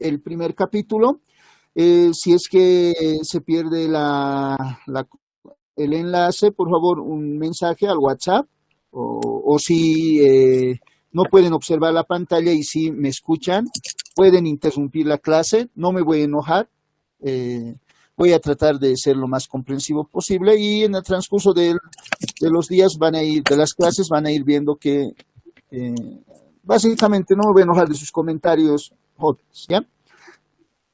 el primer capítulo. Si es que se pierde el enlace, por favor, un mensaje al WhatsApp, o si no pueden observar la pantalla y si me escuchan, pueden interrumpir la clase, no me voy a enojar, voy a tratar de ser lo más comprensivo posible y en el transcurso de los días de las clases van a ir viendo que básicamente no me voy a enojar de sus comentarios, ¿ya?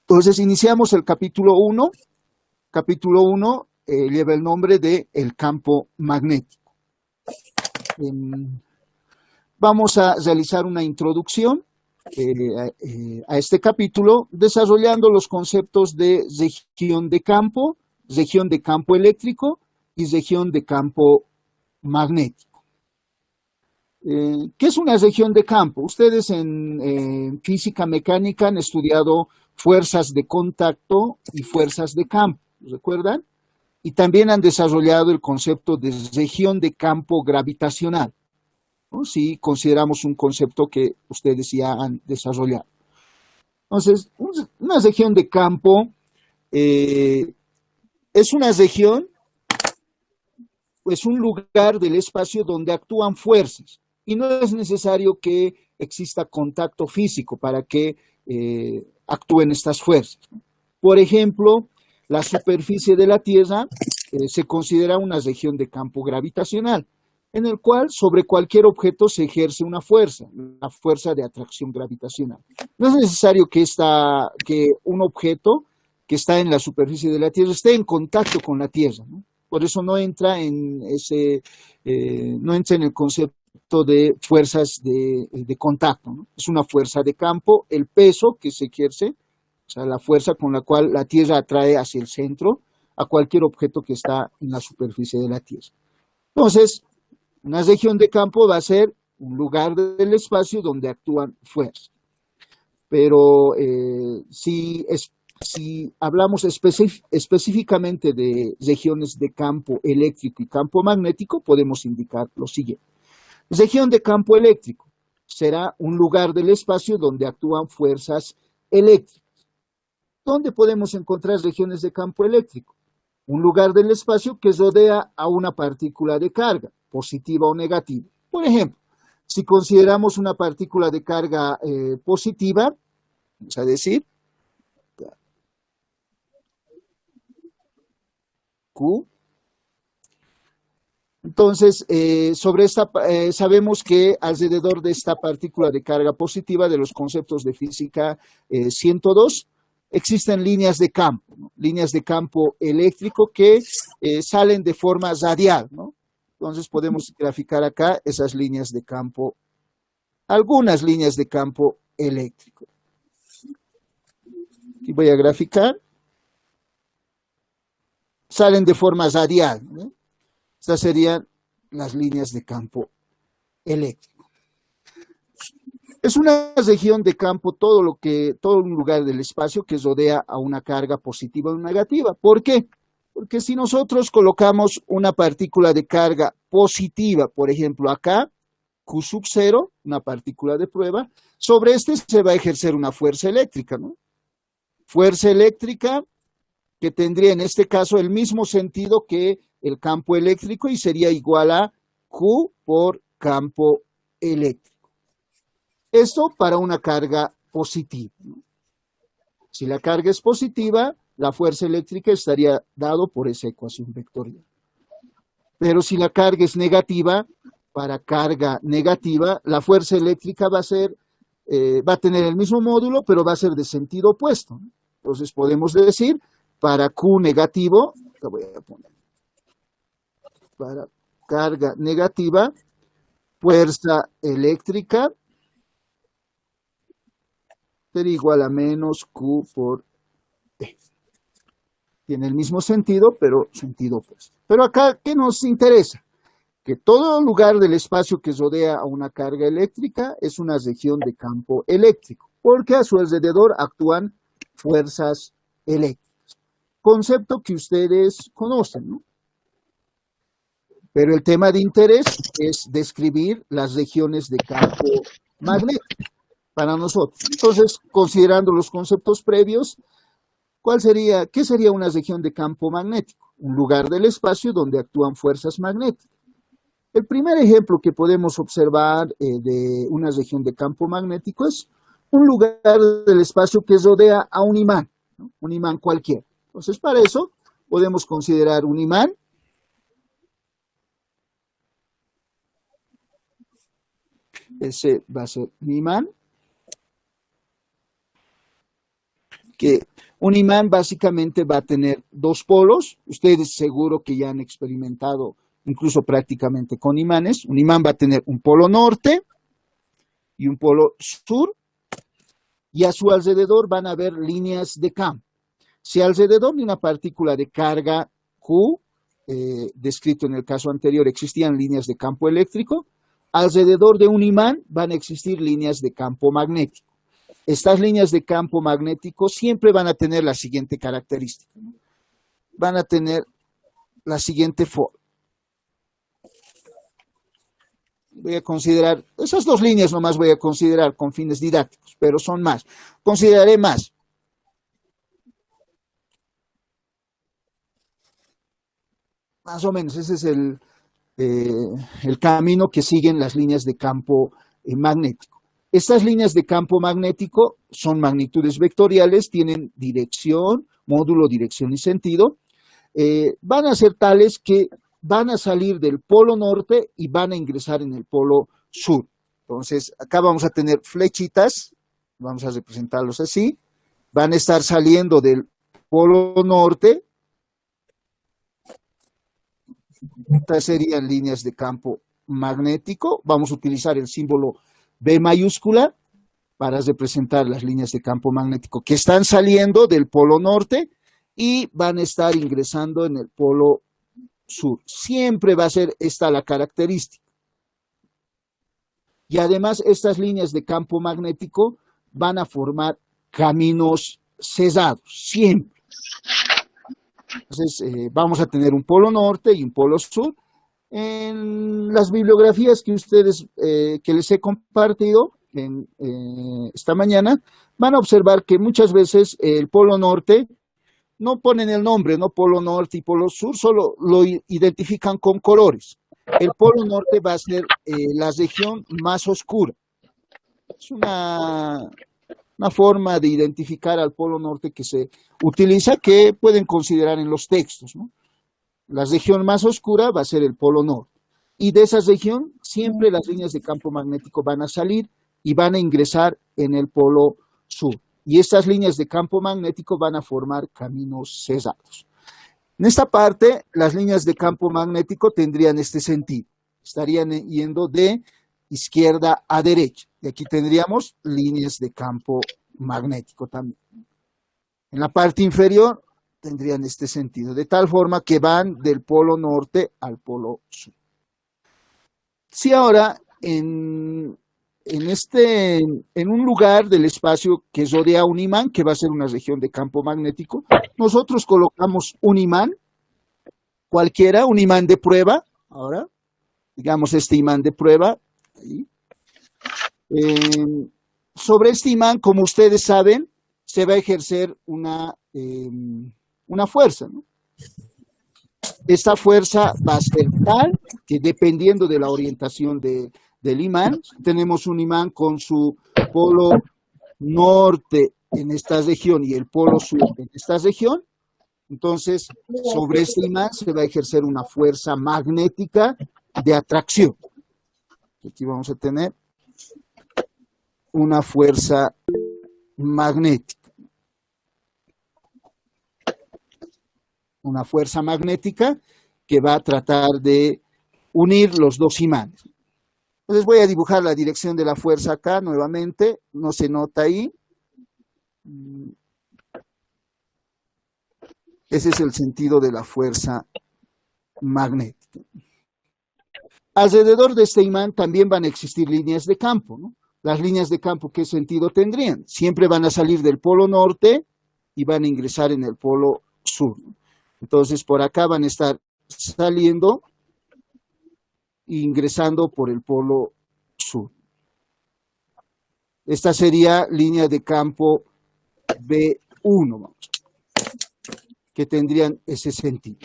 Entonces iniciamos el capítulo 1. Capítulo 1 lleva el nombre de el campo magnético. Vamos a realizar una introducción a este capítulo, desarrollando los conceptos de región de campo eléctrico y región de campo magnético. ¿Qué es una región de campo? Ustedes en física mecánica han estudiado fuerzas de contacto y fuerzas de campo, ¿recuerdan? Y también han desarrollado el concepto de región de campo gravitacional, ¿no? Si consideramos un concepto que ustedes ya han desarrollado. Entonces, una región de campo es una región, es un lugar del espacio donde actúan fuerzas y no es necesario que exista contacto físico para que actúen estas fuerzas. Por ejemplo, la superficie de la Tierra se considera una región de campo gravitacional, en el cual sobre cualquier objeto se ejerce una fuerza, la fuerza de atracción gravitacional. No es necesario que un objeto que está en la superficie de la Tierra esté en contacto con la Tierra, ¿no? Por eso no entra en el concepto de fuerzas de contacto, ¿no? Es una fuerza de campo, el peso que se ejerce, o sea, la fuerza con la cual la Tierra atrae hacia el centro a cualquier objeto que está en la superficie de la Tierra. Entonces, una región de campo va a ser un lugar del espacio donde actúan fuerzas. Pero si hablamos específicamente de regiones de campo eléctrico y campo magnético, podemos indicar lo siguiente. Región de campo eléctrico será un lugar del espacio donde actúan fuerzas eléctricas. ¿Dónde podemos encontrar regiones de campo eléctrico? Un lugar del espacio que rodea a una partícula de carga, positiva o negativa. Por ejemplo, si consideramos una partícula de carga positiva, vamos a decir Q. Entonces, sabemos que alrededor de esta partícula de carga positiva de los conceptos de física 102, existen líneas de campo, ¿no? Líneas de campo eléctrico que salen de forma radial, ¿no? Entonces podemos graficar acá esas líneas de campo, algunas líneas de campo eléctrico. Aquí voy a graficar. Salen de forma radial, ¿no? Estas serían las líneas de campo eléctrico. Es una región de campo todo un lugar del espacio que rodea a una carga positiva o negativa. ¿Por qué? Porque si nosotros colocamos una partícula de carga positiva, por ejemplo acá, Q sub 0, una partícula de prueba, sobre este se va a ejercer una fuerza eléctrica, ¿no? Fuerza eléctrica que tendría en este caso el mismo sentido que el campo eléctrico y sería igual a Q por campo eléctrico. Esto para una carga positiva, ¿no? Si la carga es positiva, la fuerza eléctrica estaría dado por esa ecuación vectorial. Pero si la carga es negativa, para carga negativa, la fuerza eléctrica va a tener el mismo módulo, pero va a ser de sentido opuesto, ¿no? Entonces podemos decir, para Q negativo, lo voy a poner, para carga negativa, fuerza eléctrica sería igual a menos Q por T. Tiene el mismo sentido, pero sentido opuesto. Pero acá, ¿qué nos interesa? Que todo lugar del espacio que rodea a una carga eléctrica es una región de campo eléctrico, porque a su alrededor actúan fuerzas eléctricas. Concepto que ustedes conocen, ¿no? Pero el tema de interés es describir las regiones de campo magnético. para nosotros. Entonces, considerando los conceptos previos, ¿qué sería una región de campo magnético? Un lugar del espacio donde actúan fuerzas magnéticas. El primer ejemplo que podemos observar de una región de campo magnético es un lugar del espacio que rodea a un imán, ¿no? Un imán cualquiera. Entonces, para eso podemos considerar un imán. Ese va a ser un imán. Que un imán básicamente va a tener dos polos. Ustedes seguro que ya han experimentado incluso prácticamente con imanes. Un imán va a tener un polo norte y un polo sur, y a su alrededor van a haber líneas de campo. Si alrededor de una partícula de carga Q, descrito en el caso anterior, existían líneas de campo eléctrico, alrededor de un imán van a existir líneas de campo magnético. Estas líneas de campo magnético siempre van a tener la siguiente característica, ¿no? Van a tener la siguiente forma. Voy a considerar, esas dos líneas nomás voy a considerar con fines didácticos, pero son más. Consideraré más. Más o menos, ese es el camino que siguen las líneas de campo magnético. Estas líneas de campo magnético son magnitudes vectoriales, tienen dirección, módulo, dirección y sentido. Van a ser tales que van a salir del polo norte y van a ingresar en el polo sur. Entonces, acá vamos a tener flechitas, vamos a representarlos así, van a estar saliendo del polo norte. Estas serían líneas de campo magnético. Vamos a utilizar el símbolo B mayúscula para representar las líneas de campo magnético que están saliendo del polo norte y van a estar ingresando en el polo sur. Siempre va a ser esta la característica. Y además estas líneas de campo magnético van a formar caminos cesados, siempre. Entonces vamos a tener un polo norte y un polo sur. En las bibliografías que que les he compartido esta mañana, van a observar que muchas veces el polo norte no ponen el nombre, no polo norte y polo sur, solo lo identifican con colores. El polo norte va a ser la región más oscura. Es una forma de identificar al polo norte que se utiliza, que pueden considerar en los textos, ¿no? La región más oscura va a ser el polo norte. Y de esa región siempre las líneas de campo magnético van a salir y van a ingresar en el polo sur. Y estas líneas de campo magnético van a formar caminos cesados. En esta parte, las líneas de campo magnético tendrían este sentido. Estarían yendo de izquierda a derecha. Y aquí tendríamos líneas de campo magnético también. En la parte inferior tendrían este sentido, de tal forma que van del polo norte al polo sur. Si ahora en un lugar del espacio que rodea un imán, que va a ser una región de campo magnético, nosotros colocamos un imán cualquiera, un imán de prueba, ahora, digamos este imán de prueba, ahí. Sobre este imán, como ustedes saben, se va a ejercer una fuerza, ¿no? Esta fuerza va a ser tal que, dependiendo de la orientación del imán, tenemos un imán con su polo norte en esta región y el polo sur en esta región. Entonces, sobre este imán se va a ejercer una fuerza magnética de atracción. Aquí vamos a tener una fuerza magnética. Una fuerza magnética que va a tratar de unir los dos imanes. Entonces voy a dibujar la dirección de la fuerza acá nuevamente, no se nota ahí. Ese es el sentido de la fuerza magnética. Alrededor de este imán también van a existir líneas de campo, ¿no? Las líneas de campo, ¿qué sentido tendrían? Siempre van a salir del polo norte y van a ingresar en el polo sur, ¿no? Entonces, por acá van a estar saliendo e ingresando por el polo sur. Esta sería línea de campo B1, vamos, que tendrían ese sentido.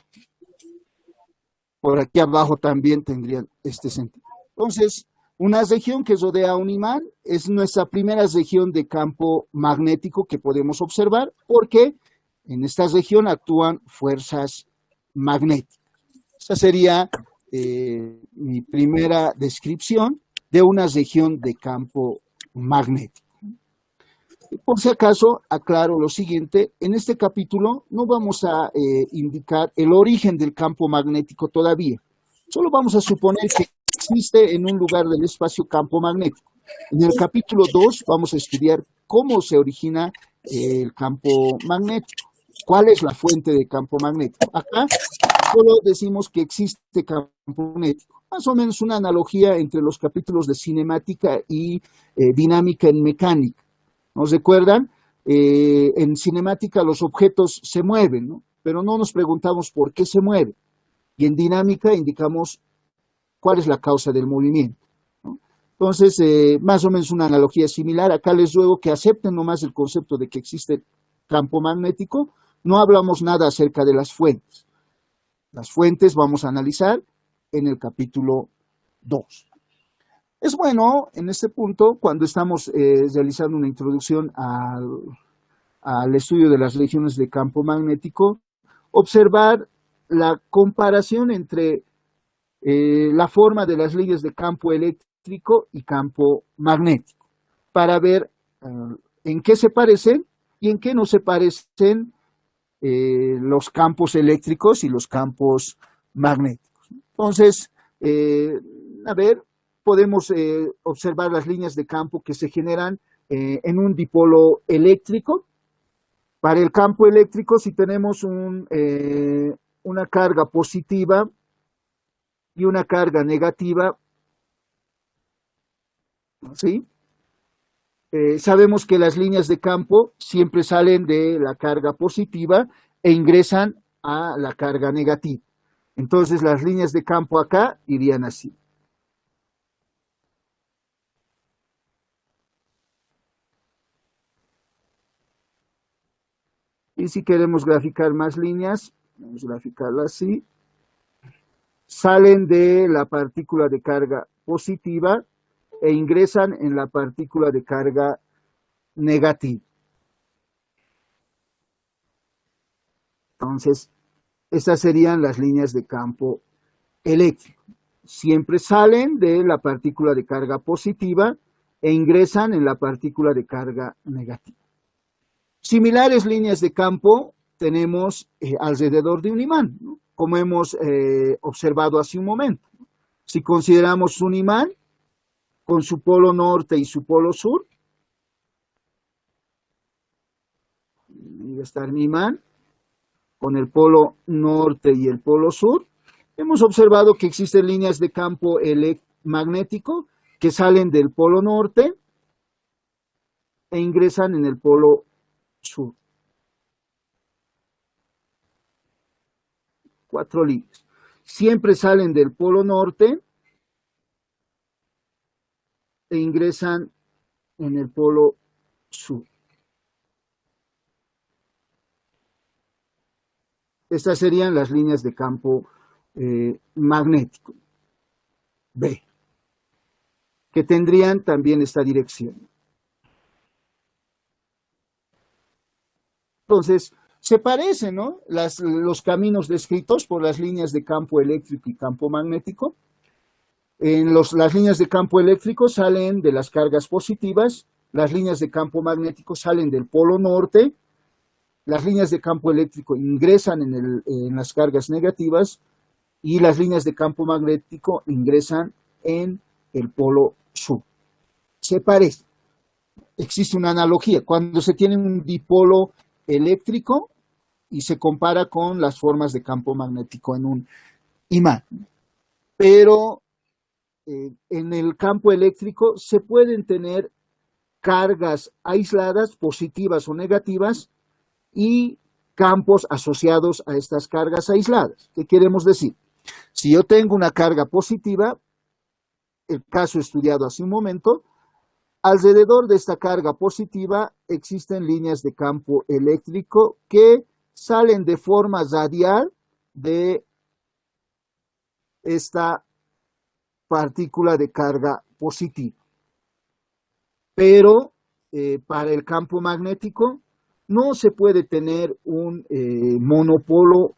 Por aquí abajo también tendrían este sentido. Entonces, una región que rodea a un imán es nuestra primera región de campo magnético que podemos observar, porque en esta región actúan fuerzas magnéticas. Esa sería mi primera descripción de una región de campo magnético. Por si acaso, aclaro lo siguiente, en este capítulo no vamos a indicar el origen del campo magnético todavía, solo vamos a suponer que existe en un lugar del espacio campo magnético. En el capítulo 2 vamos a estudiar cómo se origina el campo magnético, cuál es la fuente de campo magnético. Acá solo decimos que existe campo magnético, más o menos una analogía entre los capítulos de cinemática y dinámica en mecánica. ¿Nos recuerdan? En cinemática los objetos se mueven, ¿no? Pero no nos preguntamos por qué se mueven. Y en dinámica indicamos cuál es la causa del movimiento, ¿no? Entonces, más o menos una analogía similar. Acá les ruego que acepten nomás el concepto de que existe campo magnético. No hablamos nada acerca de las fuentes. Las fuentes vamos a analizar en el capítulo 2. Es bueno, en este punto, cuando estamos realizando una introducción al estudio de las regiones de campo magnético, observar la comparación entre la forma de las líneas de campo eléctrico y campo magnético, para ver en qué se parecen y en qué no se parecen los campos eléctricos y los campos magnéticos. Entonces, a ver, podemos observar las líneas de campo que se generan en un dipolo eléctrico. Para el campo eléctrico, si tenemos una carga positiva y una carga negativa, ¿sí? Sabemos que las líneas de campo siempre salen de la carga positiva e ingresan a la carga negativa. Entonces, las líneas de campo acá irían así. Y si queremos graficar más líneas, vamos a graficarla así. Salen de la partícula de carga positiva e ingresan en la partícula de carga negativa. Entonces, estas serían las líneas de campo eléctrico. Siempre salen de la partícula de carga positiva e ingresan en la partícula de carga negativa. Similares líneas de campo tenemos alrededor de un imán, ¿no? Como hemos observado hace un momento. Si consideramos un imán con su polo norte y su polo sur, ahí está mi imán, con el polo norte y el polo sur, hemos observado que existen líneas de campo magnético que salen del polo norte e ingresan en el polo sur. 4 líneas. Siempre salen del polo norte e ingresan en el polo sur. Estas serían las líneas de campo magnético B, que tendrían también esta dirección. Entonces, se parecen, ¿no? Los caminos descritos por las líneas de campo eléctrico y campo magnético. Las líneas de campo eléctrico salen de las cargas positivas, las líneas de campo magnético salen del polo norte, las líneas de campo eléctrico ingresan en las cargas negativas y las líneas de campo magnético ingresan en el polo sur. Se parecen. Existe una analogía. Cuando se tiene un dipolo eléctrico y se compara con las formas de campo magnético en un imán. Pero en el campo eléctrico se pueden tener cargas aisladas, positivas o negativas, y campos asociados a estas cargas aisladas. ¿Qué queremos decir? Si yo tengo una carga positiva, el caso estudiado hace un momento, Alrededor de esta carga positiva existen líneas de campo eléctrico que salen de forma radial de esta partícula de carga positiva. Pero para el campo magnético no se puede tener un monopolo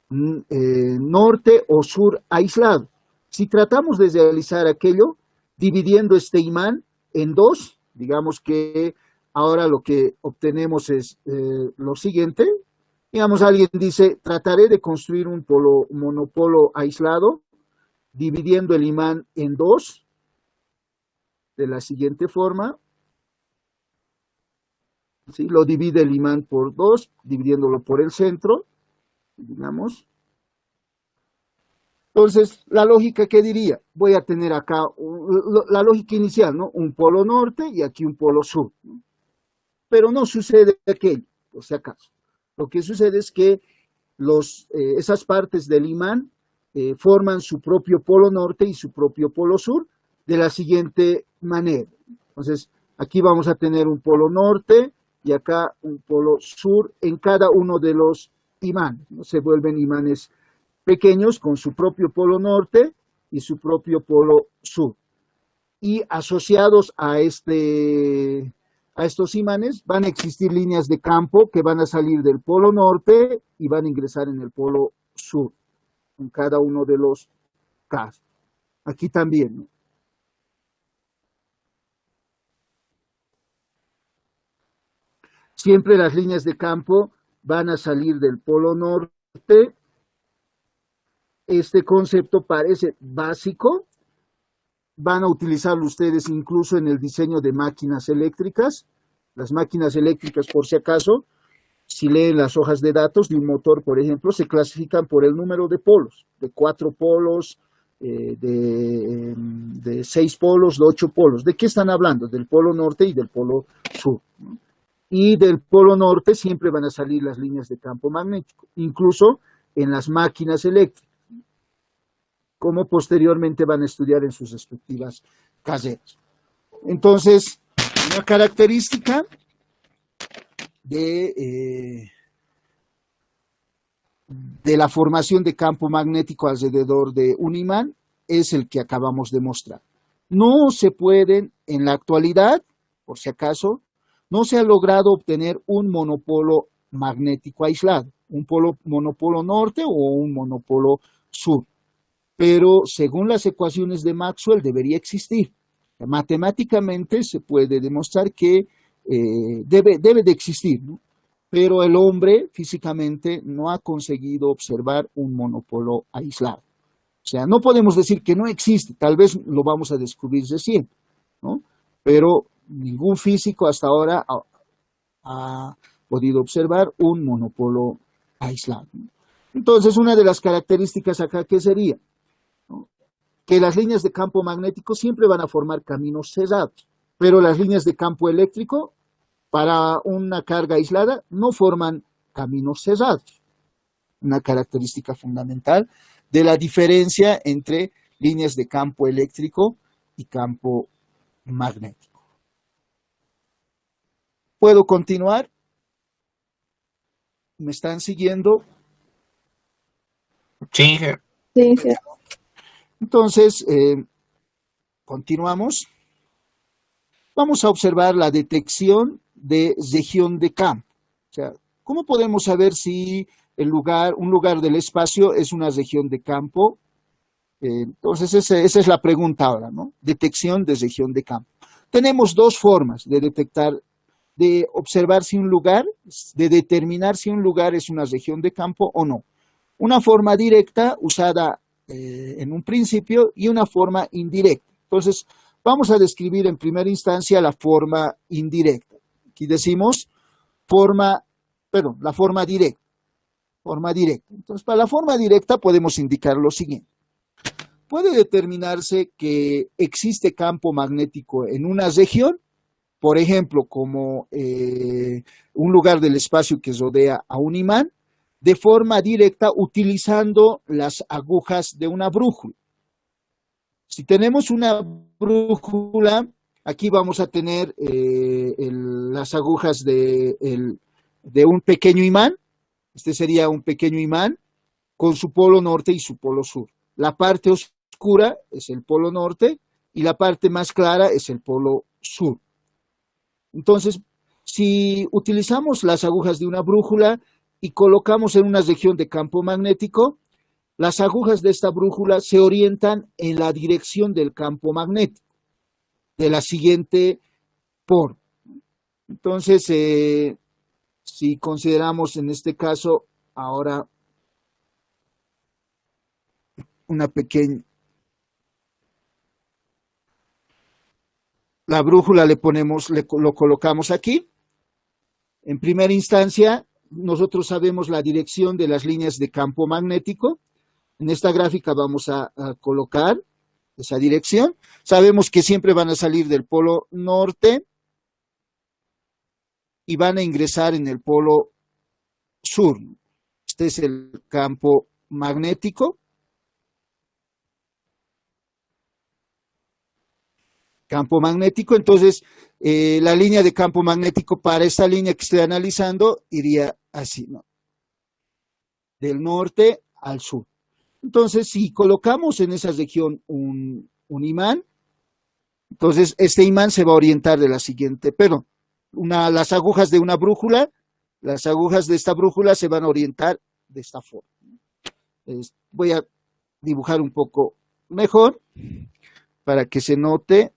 norte o sur aislado. Si tratamos de realizar aquello dividiendo este imán en dos, digamos que ahora lo que obtenemos es lo siguiente. Digamos, alguien dice, trataré de construir un monopolo aislado, dividiendo el imán en dos, de la siguiente forma. ¿Sí? Lo divide el imán por dos, dividiéndolo por el centro, digamos. Entonces, la lógica, ¿qué diría? Voy a tener acá la lógica inicial, ¿no? Un polo norte y aquí un polo sur, ¿no? Pero no sucede aquello, por si acaso. Lo que sucede es que esas partes del imán forman su propio polo norte y su propio polo sur de la siguiente manera. Entonces, aquí vamos a tener un polo norte y acá un polo sur en cada uno de los imanes, ¿no? Se vuelven imanes pequeños con su propio polo norte y su propio polo sur. Y asociados a estos imanes van a existir líneas de campo que van a salir del polo norte y van a ingresar en el polo sur, en cada uno de los casos. Aquí también, ¿no? Siempre las líneas de campo van a salir del polo norte. Este concepto parece básico. Van a utilizarlo ustedes incluso en el diseño de máquinas eléctricas. Las máquinas eléctricas, por si acaso, si leen las hojas de datos de un motor, por ejemplo, se clasifican por el número de polos, de 4 polos, de 6 polos, de 8 polos. ¿De qué están hablando? Del polo norte y del polo sur, ¿no? Y del polo norte siempre van a salir las líneas de campo magnético, incluso en las máquinas eléctricas, como posteriormente van a estudiar en sus respectivas carreras. Entonces, una característica de la formación de campo magnético alrededor de un imán es el que acabamos de mostrar. No se pueden, en la actualidad, por si acaso, no se ha logrado obtener un monopolo magnético aislado, un monopolo norte o un monopolo sur. Pero según las ecuaciones de Maxwell debería existir. Matemáticamente se puede demostrar que debe de existir, ¿no? Pero el hombre físicamente no ha conseguido observar un monopolo aislado. O sea, no podemos decir que no existe, tal vez lo vamos a descubrir recién, ¿no? Pero ningún físico hasta ahora ha podido observar un monopolo aislado. Entonces, una de las características acá, ¿qué sería? ¿No? Que las líneas de campo magnético siempre van a formar caminos cerrados, pero las líneas de campo eléctrico, para una carga aislada, no forman caminos cerrados. Una característica fundamental de la diferencia entre líneas de campo eléctrico y campo magnético. ¿Puedo continuar? ¿Me están siguiendo? Sí. Sí, sí. Entonces, continuamos. Vamos a observar la detección de región de campo. O sea, ¿cómo podemos saber si un lugar del espacio es una región de campo? Entonces, esa es la pregunta ahora, ¿no? Detección de región de campo. Tenemos dos formas de detectar, de observar si un lugar, de determinar si un lugar es una región de campo o no. Una forma directa usada en un principio y una forma indirecta. Entonces, vamos a describir en primera instancia la forma indirecta. Aquí decimos la forma directa. Forma directa. Entonces, para la forma directa podemos indicar lo siguiente. Puede determinarse que existe campo magnético en una región, por ejemplo, como un lugar del espacio que rodea a un imán, de forma directa utilizando las agujas de una brújula. Si tenemos una brújula, Aquí vamos a tener las agujas de un pequeño imán. Este sería un pequeño imán con su polo norte y su polo sur. La parte oscura es el polo norte y la parte más clara es el polo sur. Entonces, si utilizamos las agujas de una brújula y colocamos en una región de campo magnético, las agujas de esta brújula se orientan en la dirección del campo magnético, de la siguiente forma. Entonces, si consideramos en este caso ahora una pequeña, la brújula lo colocamos aquí. En primera instancia, nosotros sabemos la dirección de las líneas de campo magnético. En esta gráfica vamos a colocar esa dirección. Sabemos que siempre van a salir del polo norte y van a ingresar en el polo sur. Este es el campo magnético. Campo magnético, entonces la línea de campo magnético para esta línea que estoy analizando iría así, ¿no? Del norte al sur. Entonces, si colocamos en esa región un imán, entonces este imán se va a orientar de la siguiente, pero las agujas de una brújula, las agujas de esta brújula se van a orientar de esta forma. Voy a dibujar un poco mejor para que se note.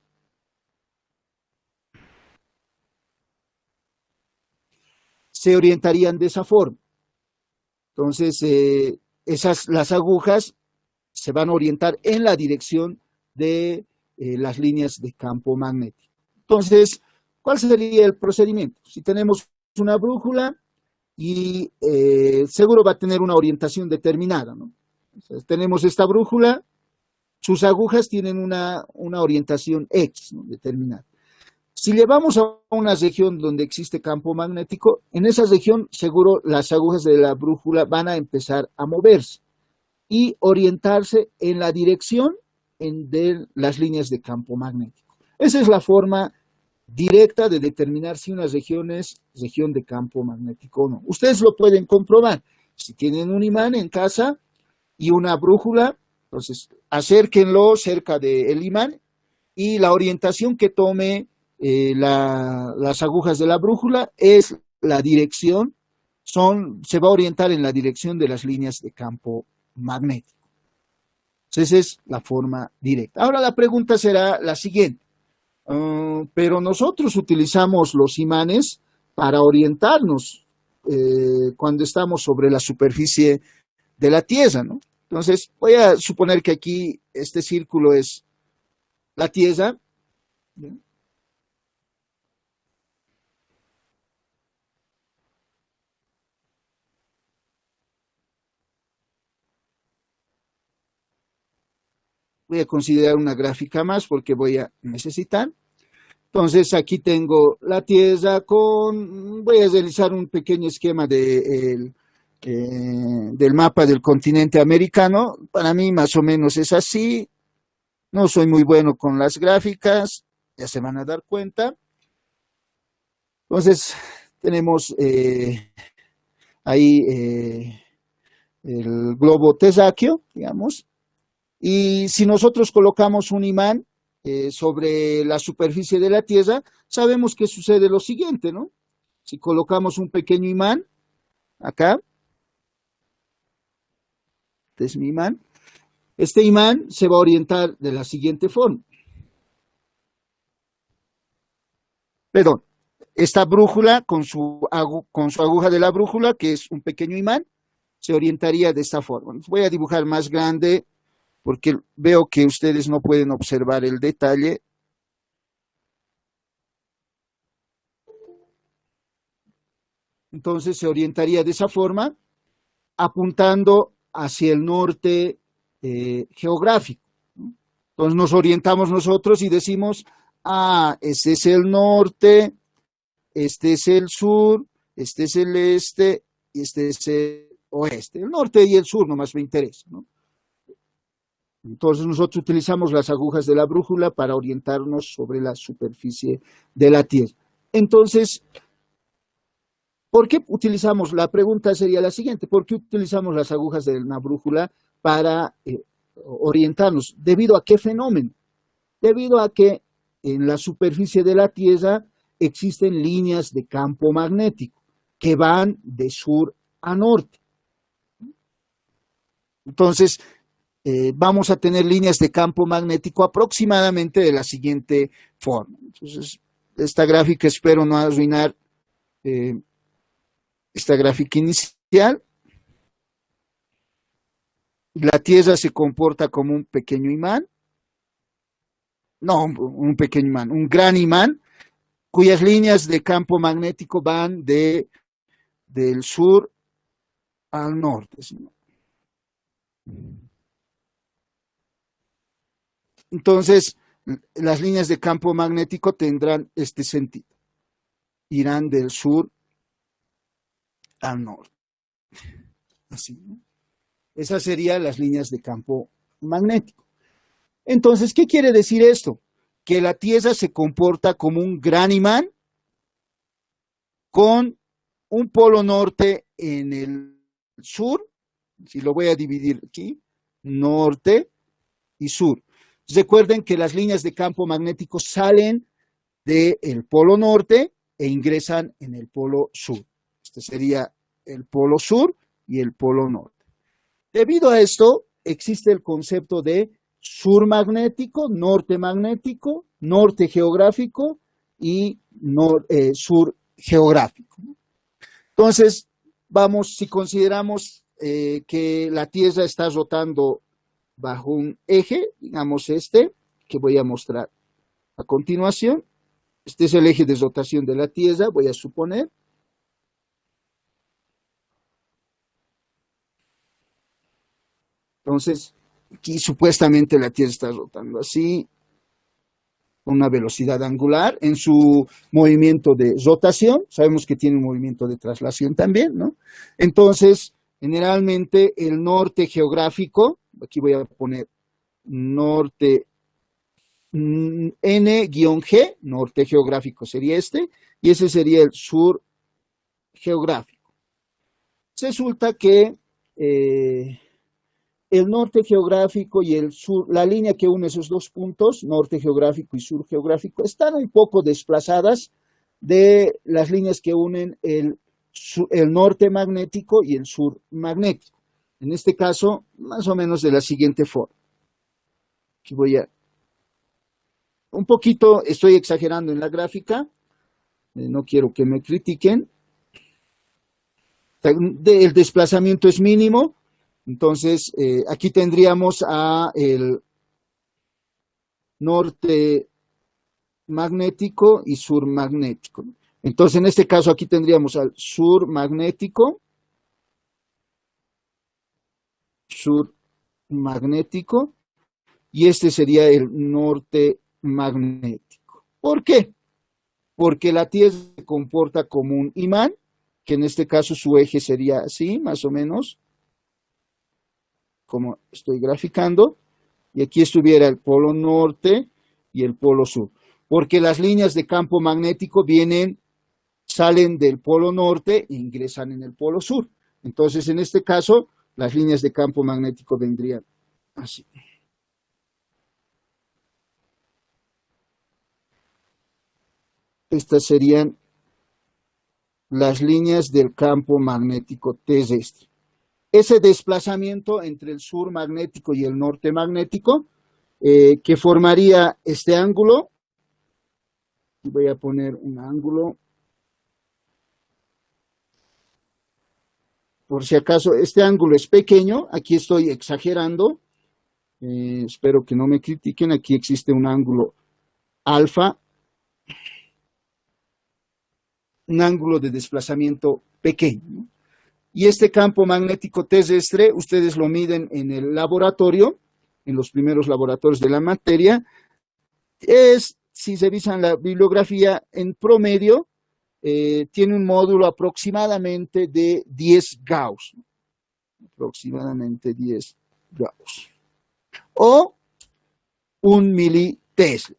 Se orientarían de esa forma. Entonces, las agujas se van a orientar en la dirección de las líneas de campo magnético. Entonces, ¿cuál sería el procedimiento? Si tenemos una brújula y seguro va a tener una orientación determinada, ¿no? Entonces, tenemos esta brújula, sus agujas tienen una orientación X, ¿no? Determinada. Si llevamos a una región donde existe campo magnético, en esa región seguro las agujas de la brújula van a empezar a moverse y orientarse en la dirección de las líneas de campo magnético. Esa es la forma directa de determinar si una región es región de campo magnético o no. Ustedes lo pueden comprobar. Si tienen un imán en casa y una brújula, entonces acérquenlo cerca del imán y la orientación que tome las agujas de la brújula es la dirección, se va a orientar en la dirección de las líneas de campo magnético. Entonces, esa es la forma directa. Ahora la pregunta será la siguiente. Pero nosotros utilizamos los imanes para orientarnos cuando estamos sobre la superficie de la Tierra, ¿no? Entonces, voy a suponer que aquí este círculo es la Tierra, ¿no? Voy a considerar una gráfica más porque voy a necesitar. Entonces, aquí tengo la Tierra voy a realizar un pequeño esquema del mapa del continente americano. Para mí más o menos es así. No soy muy bueno con las gráficas, ya se van a dar cuenta. Entonces, tenemos ahí el globo terráqueo, digamos. Y si nosotros colocamos un imán sobre la superficie de la Tierra, sabemos que sucede lo siguiente, ¿no? Si colocamos un pequeño imán acá, este es mi imán, este imán se va a orientar de la siguiente forma. Perdón, esta brújula con su aguja de la brújula, que es un pequeño imán, se orientaría de esta forma. Voy a dibujar más grande porque veo que ustedes no pueden observar el detalle. Entonces se orientaría de esa forma, apuntando hacia el norte geográfico. Entonces nos orientamos nosotros y decimos, este es el norte, este es el sur, este es el este y este es el oeste. El norte y el sur nomás me interesa, ¿no? Entonces nosotros utilizamos las agujas de la brújula para orientarnos sobre la superficie de la Tierra. Entonces, ¿por qué utilizamos? La pregunta sería la siguiente: ¿por qué utilizamos las agujas de una brújula para orientarnos? ¿Debido a qué fenómeno? Debido a que en la superficie de la Tierra existen líneas de campo magnético que van de sur a norte. Entonces, vamos a tener líneas de campo magnético aproximadamente de la siguiente forma. Entonces, esta gráfica espero no arruinar esta gráfica inicial. La Tierra se comporta como un pequeño imán, no un pequeño imán, un gran imán, cuyas líneas de campo magnético van del sur al norte. ¿Sí? Entonces, las líneas de campo magnético tendrán este sentido. Irán del sur al norte. Así, ¿no? Esas serían las líneas de campo magnético. Entonces, ¿qué quiere decir esto? Que la Tierra se comporta como un gran imán con un polo norte en el sur, si lo voy a dividir aquí, norte y sur. Recuerden que las líneas de campo magnético salen del polo norte e ingresan en el polo sur. Este sería el polo sur y el polo norte. Debido a esto, existe el concepto de sur magnético, norte geográfico y sur geográfico. Entonces, vamos, si consideramos que la Tierra está rotando bajo un eje, digamos este, que voy a mostrar a continuación. Este es el eje de rotación de la Tierra, voy a suponer. Entonces, aquí supuestamente la Tierra está rotando así, con una velocidad angular en su movimiento de rotación. Sabemos que tiene un movimiento de traslación también, ¿no? Entonces, generalmente el norte geográfico, aquí voy a poner norte N-G, norte geográfico sería este, y ese sería el sur geográfico. Resulta que el norte geográfico y el sur, la línea que une esos dos puntos, norte geográfico y sur geográfico, están un poco desplazadas de las líneas que unen el norte magnético y el sur magnético. En este caso, más o menos de la siguiente forma. Aquí voy a... Un poquito estoy exagerando en la gráfica, no quiero que me critiquen. El desplazamiento es mínimo. Entonces, aquí tendríamos a el norte magnético y sur magnético. Entonces, en este caso, aquí tendríamos al sur magnético, y este sería el norte magnético. ¿Por qué? Porque la Tierra se comporta como un imán, que en este caso su eje sería así, más o menos, como estoy graficando, y aquí estuviera el polo norte y el polo sur, porque las líneas de campo magnético salen del polo norte e ingresan en el polo sur. Entonces, en este caso, las líneas de campo magnético vendrían así. Estas serían las líneas del campo magnético terrestre. Ese desplazamiento entre el sur magnético y el norte magnético, que formaría este ángulo, voy a poner un ángulo, por si acaso este ángulo es pequeño, aquí estoy exagerando, espero que no me critiquen, aquí existe un ángulo alfa, un ángulo de desplazamiento pequeño, ¿no? Y este campo magnético terrestre, ustedes lo miden en el laboratorio, en los primeros laboratorios de la materia, si se revisan la bibliografía, en promedio, tiene un módulo aproximadamente de 10 Gauss. Aproximadamente 10 Gauss. o 1 militesla.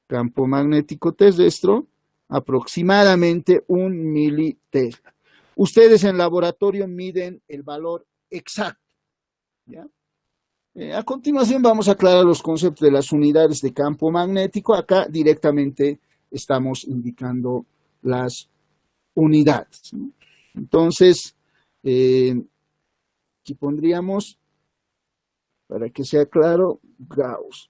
Campo magnético terrestre, aproximadamente 1 militesla. Ustedes en laboratorio miden el valor exacto, ¿ya? A continuación vamos a aclarar los conceptos de las unidades de campo magnético. Acá directamente estamos indicando las unidades, ¿no? Entonces, aquí pondríamos, para que sea claro, Gauss.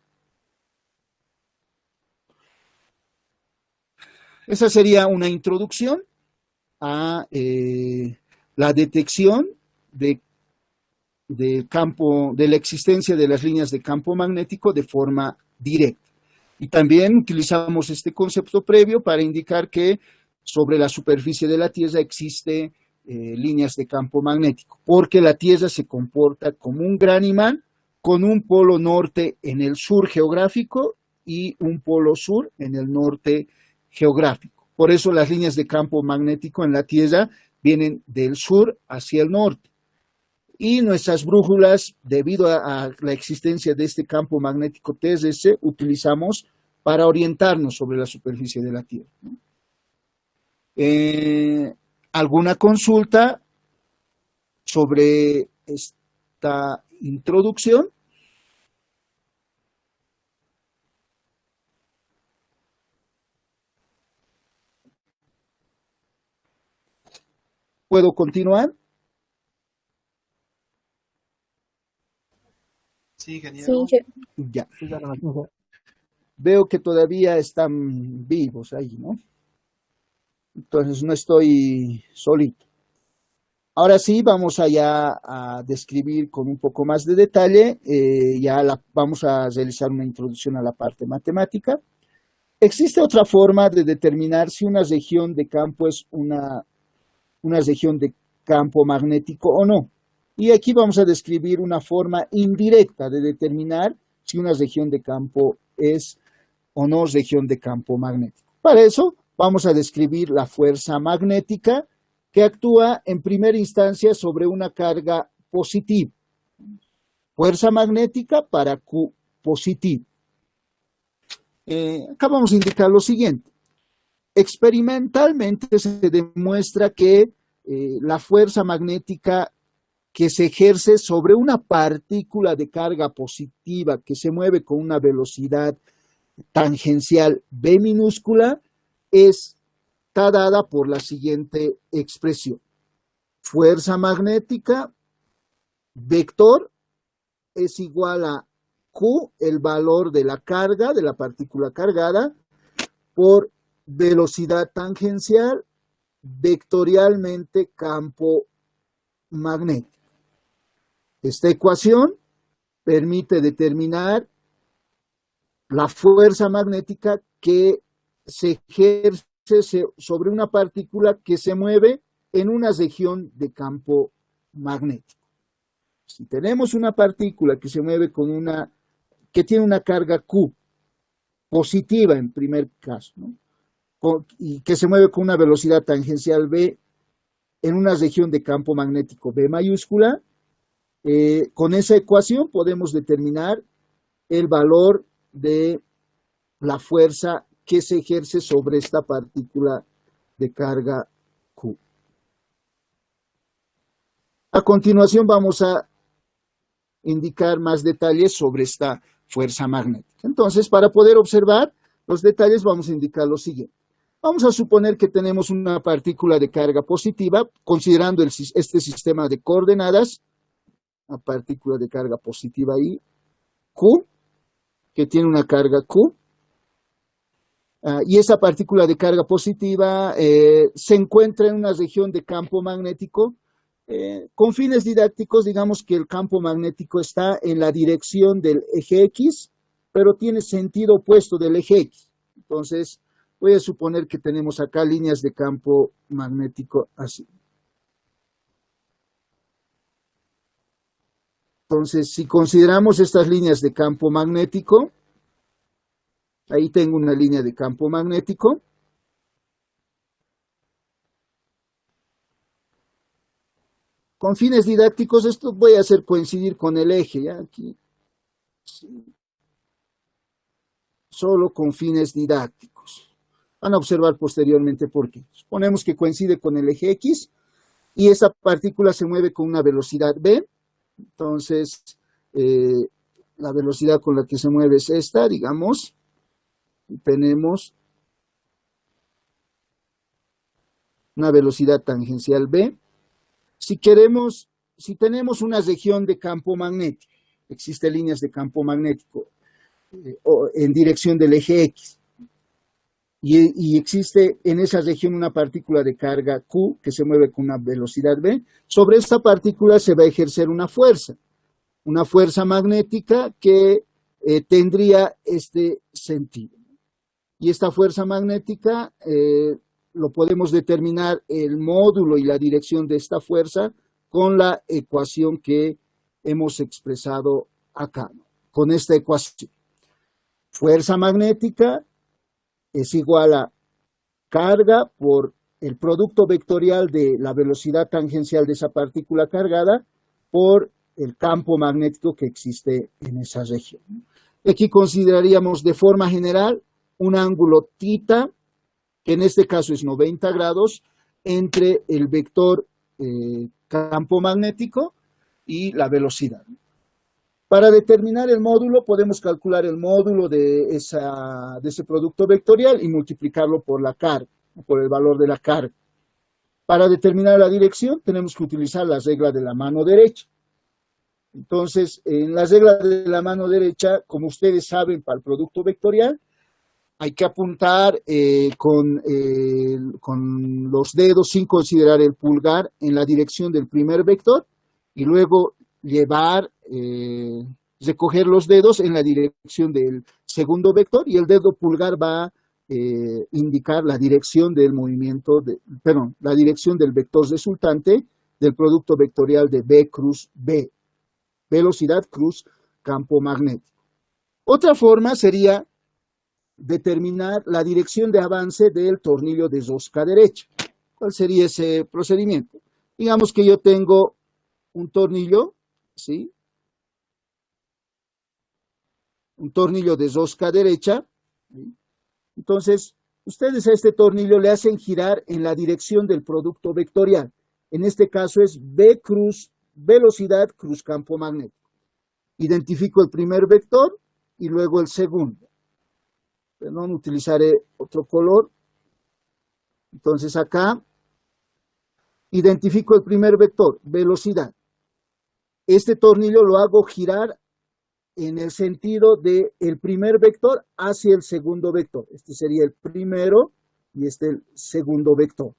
Esa sería una introducción a la detección de la existencia de las líneas de campo magnético de forma directa. Y también utilizamos este concepto previo para indicar que sobre la superficie de la Tierra existe líneas de campo magnético, porque la Tierra se comporta como un gran imán con un polo norte en el sur geográfico y un polo sur en el norte geográfico. Por eso las líneas de campo magnético en la Tierra vienen del sur hacia el norte. Y nuestras brújulas, debido a la existencia de este campo magnético terrestre, utilizamos para orientarnos sobre la superficie de la Tierra, ¿no? ¿Alguna consulta sobre esta introducción? ¿Puedo continuar? Sí, Sí, genial. Ya. Veo que todavía están vivos ahí, ¿no? Entonces no estoy solito. Ahora sí, vamos allá a describir con un poco más de detalle, vamos a realizar una introducción a la parte matemática. Existe otra forma de determinar si una región de campo es una región de campo magnético o no. Y aquí vamos a describir una forma indirecta de determinar si una región de campo es o no región de campo magnético. Para eso vamos a describir la fuerza magnética que actúa en primera instancia sobre una carga positiva. Fuerza magnética para Q positivo. Acá vamos a indicar lo siguiente. Experimentalmente se demuestra que la fuerza magnética que se ejerce sobre una partícula de carga positiva que se mueve con una velocidad tangencial b minúscula está dada por la siguiente expresión. Fuerza magnética vector es igual a Q, el valor de la carga, de la partícula cargada, por velocidad tangencial vectorialmente campo magnético. Esta ecuación permite determinar la fuerza magnética que se ejerce sobre una partícula que se mueve en una región de campo magnético. Si tenemos una partícula que se mueve que tiene una carga Q positiva en primer caso, ¿no? Y que se mueve con una velocidad tangencial v en una región de campo magnético B mayúscula, con esa ecuación podemos determinar el valor de la fuerza que se ejerce sobre esta partícula de carga Q. A continuación vamos a indicar más detalles sobre esta fuerza magnética. Entonces, para poder observar los detalles vamos a indicar lo siguiente. Vamos a suponer que tenemos una partícula de carga positiva, considerando este sistema de coordenadas, una partícula de carga positiva I, Q, que tiene una carga Q, y esa partícula de carga positiva se encuentra en una región de campo magnético. Con fines didácticos, digamos que el campo magnético está en la dirección del eje X, pero tiene sentido opuesto del eje X. Entonces, voy a suponer que tenemos acá líneas de campo magnético así. Entonces, si consideramos estas líneas de campo magnético, ahí tengo una línea de campo magnético. Con fines didácticos, esto voy a hacer coincidir con el eje, ¿ya? Aquí Solo con fines didácticos. Van a observar posteriormente por qué. Suponemos que coincide con el eje X y esa partícula se mueve con una velocidad v. Entonces, la velocidad con la que se mueve es esta, digamos. Y tenemos una velocidad tangencial v. Si tenemos una región de campo magnético, existen líneas de campo magnético en dirección del eje X, y existe en esa región una partícula de carga Q que se mueve con una velocidad v, sobre esta partícula se va a ejercer una fuerza magnética que tendría este sentido. Y esta fuerza magnética lo podemos determinar el módulo y la dirección de esta fuerza con la ecuación que hemos expresado acá, ¿no? Con esta ecuación. Fuerza magnética es igual a carga por el producto vectorial de la velocidad tangencial de esa partícula cargada por el campo magnético que existe en esa región. Aquí consideraríamos de forma general un ángulo θ, que en este caso es 90 grados, entre el vector campo magnético y la velocidad. Para determinar el módulo, podemos calcular el módulo de ese producto vectorial y multiplicarlo por la carga, por el valor de la carga. Para determinar la dirección, tenemos que utilizar la regla de la mano derecha. Entonces, en la regla de la mano derecha, como ustedes saben, para el producto vectorial, hay que apuntar con los dedos sin considerar el pulgar en la dirección del primer vector y luego recoger los dedos en la dirección del segundo vector, y el dedo pulgar va a indicar la dirección del la dirección del vector resultante del producto vectorial de B cruz B, velocidad cruz campo magnético. Otra forma sería determinar la dirección de avance del tornillo de rosca derecha. ¿Cuál sería ese procedimiento? Digamos que yo tengo un tornillo, ¿sí? Un tornillo de rosca derecha, ¿sí? Entonces, ustedes a este tornillo le hacen girar en la dirección del producto vectorial. En este caso es B cruz velocidad cruz campo magnético. Identifico el primer vector y luego el segundo. Perdón, utilizaré otro color. Entonces acá identifico el primer vector, velocidad. Este tornillo lo hago girar en el sentido del primer vector hacia el segundo vector. Este sería el primero y este el segundo vector.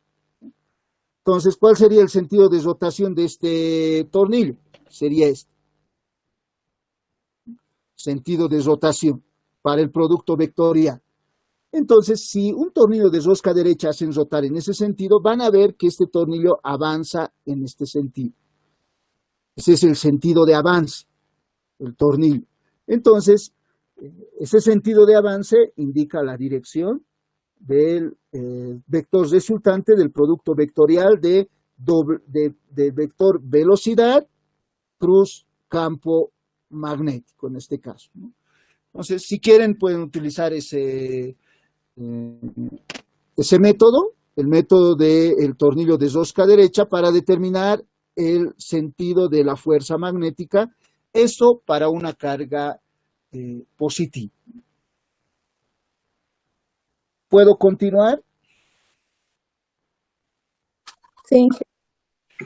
Entonces, ¿cuál sería el sentido de rotación de este tornillo? Sería este. Sentido de rotación para el producto vectorial. Entonces, si un tornillo de rosca derecha hacen rotar en ese sentido, van a ver que este tornillo avanza en este sentido. Ese es el sentido de avance, el tornillo. Entonces, ese sentido de avance indica la dirección del vector resultante del producto vectorial de vector velocidad cruz campo magnético, en este caso, ¿no? Entonces, si quieren, pueden utilizar ese método, el método del tornillo de rosca derecha, para determinar el sentido de la fuerza magnética, eso para una carga positiva. ¿Puedo continuar? Sí.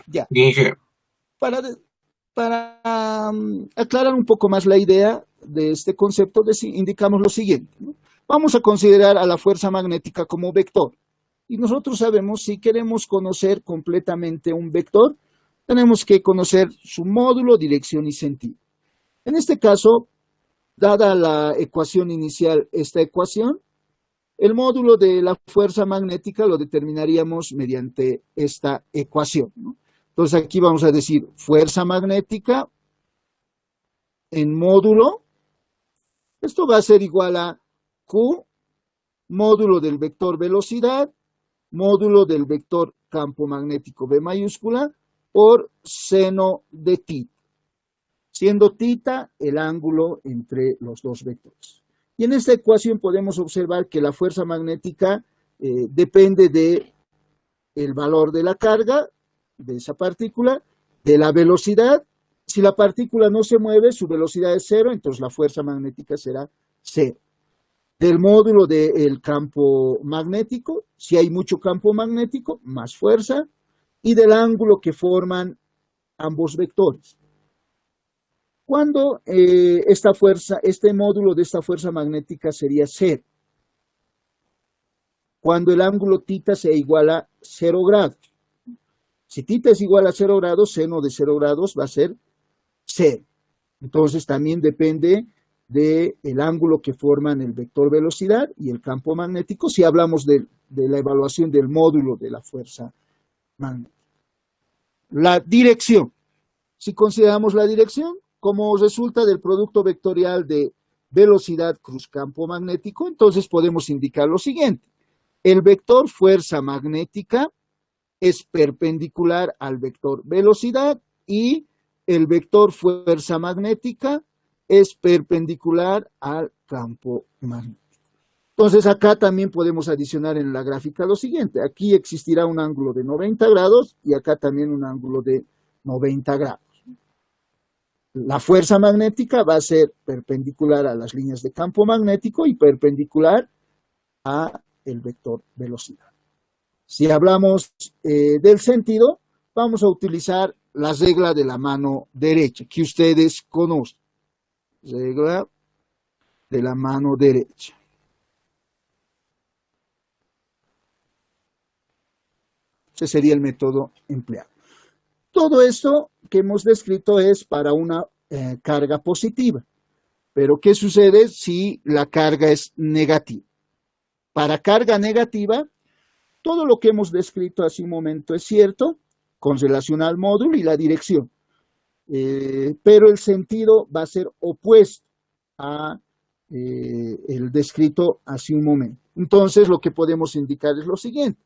Ya. Para aclarar un poco más la idea de este concepto, indicamos lo siguiente, ¿no? Vamos a considerar a la fuerza magnética como vector. Y nosotros sabemos, si queremos conocer completamente un vector, tenemos que conocer su módulo, dirección y sentido. En este caso, dada la ecuación inicial, esta ecuación, el módulo de la fuerza magnética lo determinaríamos mediante esta ecuación, ¿no? Entonces aquí vamos a decir fuerza magnética en módulo. Esto va a ser igual a Q, módulo del vector velocidad, módulo del vector campo magnético B mayúscula, por seno de θ. siendo θ el ángulo entre los dos vectores. Y en esta ecuación podemos observar que la fuerza magnética depende del valor de la carga de esa partícula, de la velocidad. Si la partícula no se mueve, su velocidad es cero, entonces la fuerza magnética será cero. Del módulo del campo magnético, si hay mucho campo magnético, más fuerza, y del ángulo que forman ambos vectores. Cuando este módulo de esta fuerza magnética sería cero, cuando el ángulo θ sea igual a 0 grados. Si θ es igual a 0 grados, seno de 0 grados va a ser 0. Entonces también depende del ángulo que forman el vector velocidad y el campo magnético, si hablamos de la evaluación del módulo de la fuerza magnética. La dirección. Si consideramos la dirección como resulta del producto vectorial de velocidad cruz campo magnético, entonces podemos indicar lo siguiente. El vector fuerza magnética es perpendicular al vector velocidad y el vector fuerza magnética es perpendicular al campo magnético. Entonces acá también podemos adicionar en la gráfica lo siguiente. Aquí existirá un ángulo de 90 grados y acá también un ángulo de 90 grados. La fuerza magnética va a ser perpendicular a las líneas de campo magnético y perpendicular a el vector velocidad. Si hablamos del sentido, vamos a utilizar la regla de la mano derecha, que ustedes conocen. Regla de la mano derecha. Ese sería el método empleado. Todo esto que hemos descrito es para una carga positiva. Pero ¿qué sucede si la carga es negativa? Para carga negativa, todo lo que hemos descrito hace un momento es cierto, con relación al módulo y la dirección. Pero el sentido va a ser opuesto a el descrito hace un momento. Entonces, lo que podemos indicar es lo siguiente.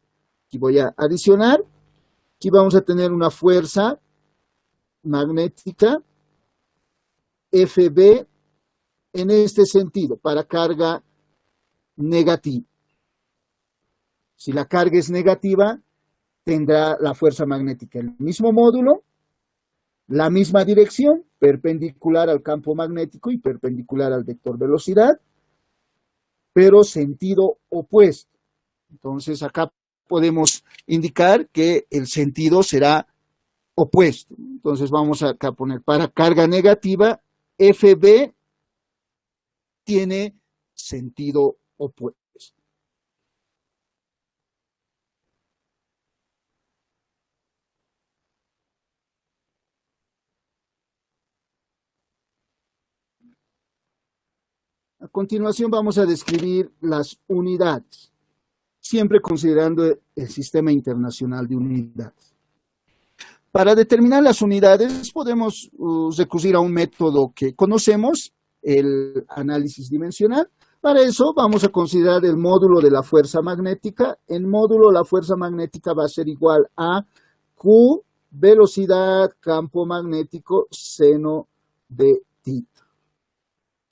Aquí voy a adicionar. Aquí vamos a tener una fuerza magnética FB en este sentido, para carga negativa. Si la carga es negativa, tendrá la fuerza magnética el mismo módulo, la misma dirección, perpendicular al campo magnético y perpendicular al vector velocidad, pero sentido opuesto. Entonces acá podemos indicar que el sentido será opuesto. Entonces vamos acá a poner para carga negativa, FB tiene sentido opuesto. A continuación vamos a describir las unidades, siempre considerando el sistema internacional de unidades. Para determinar las unidades podemos recurrir a un método que conocemos, el análisis dimensional. Para eso vamos a considerar el módulo de la fuerza magnética. El módulo de la fuerza magnética va a ser igual a Q, velocidad, campo magnético, seno de θ.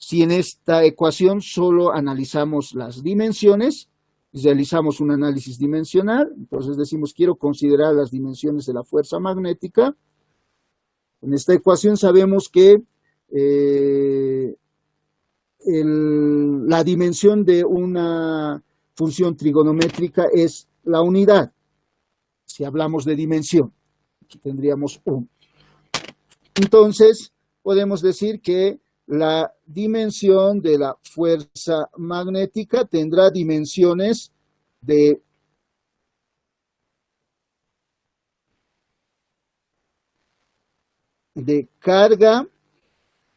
Si en esta ecuación solo analizamos las dimensiones, realizamos un análisis dimensional, entonces decimos quiero considerar las dimensiones de la fuerza magnética. En esta ecuación sabemos que la dimensión de una función trigonométrica es la unidad. Si hablamos de dimensión, aquí tendríamos 1. Entonces, podemos decir que la dimensión de la fuerza magnética tendrá dimensiones de carga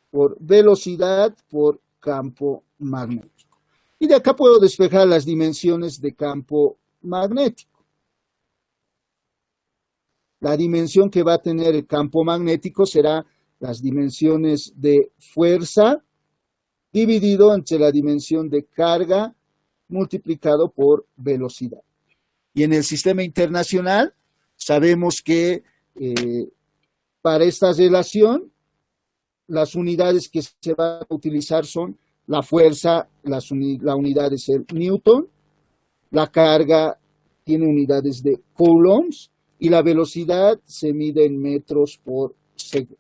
por velocidad por campo magnético. Y de acá puedo despejar las dimensiones de campo magnético. La dimensión que va a tener el campo magnético será las dimensiones de fuerza dividido entre la dimensión de carga multiplicado por velocidad. Y en el sistema internacional sabemos que para esta relación las unidades que se van a utilizar son la fuerza, la unidad es el newton, la carga tiene unidades de coulombs y la velocidad se mide en metros por segundo.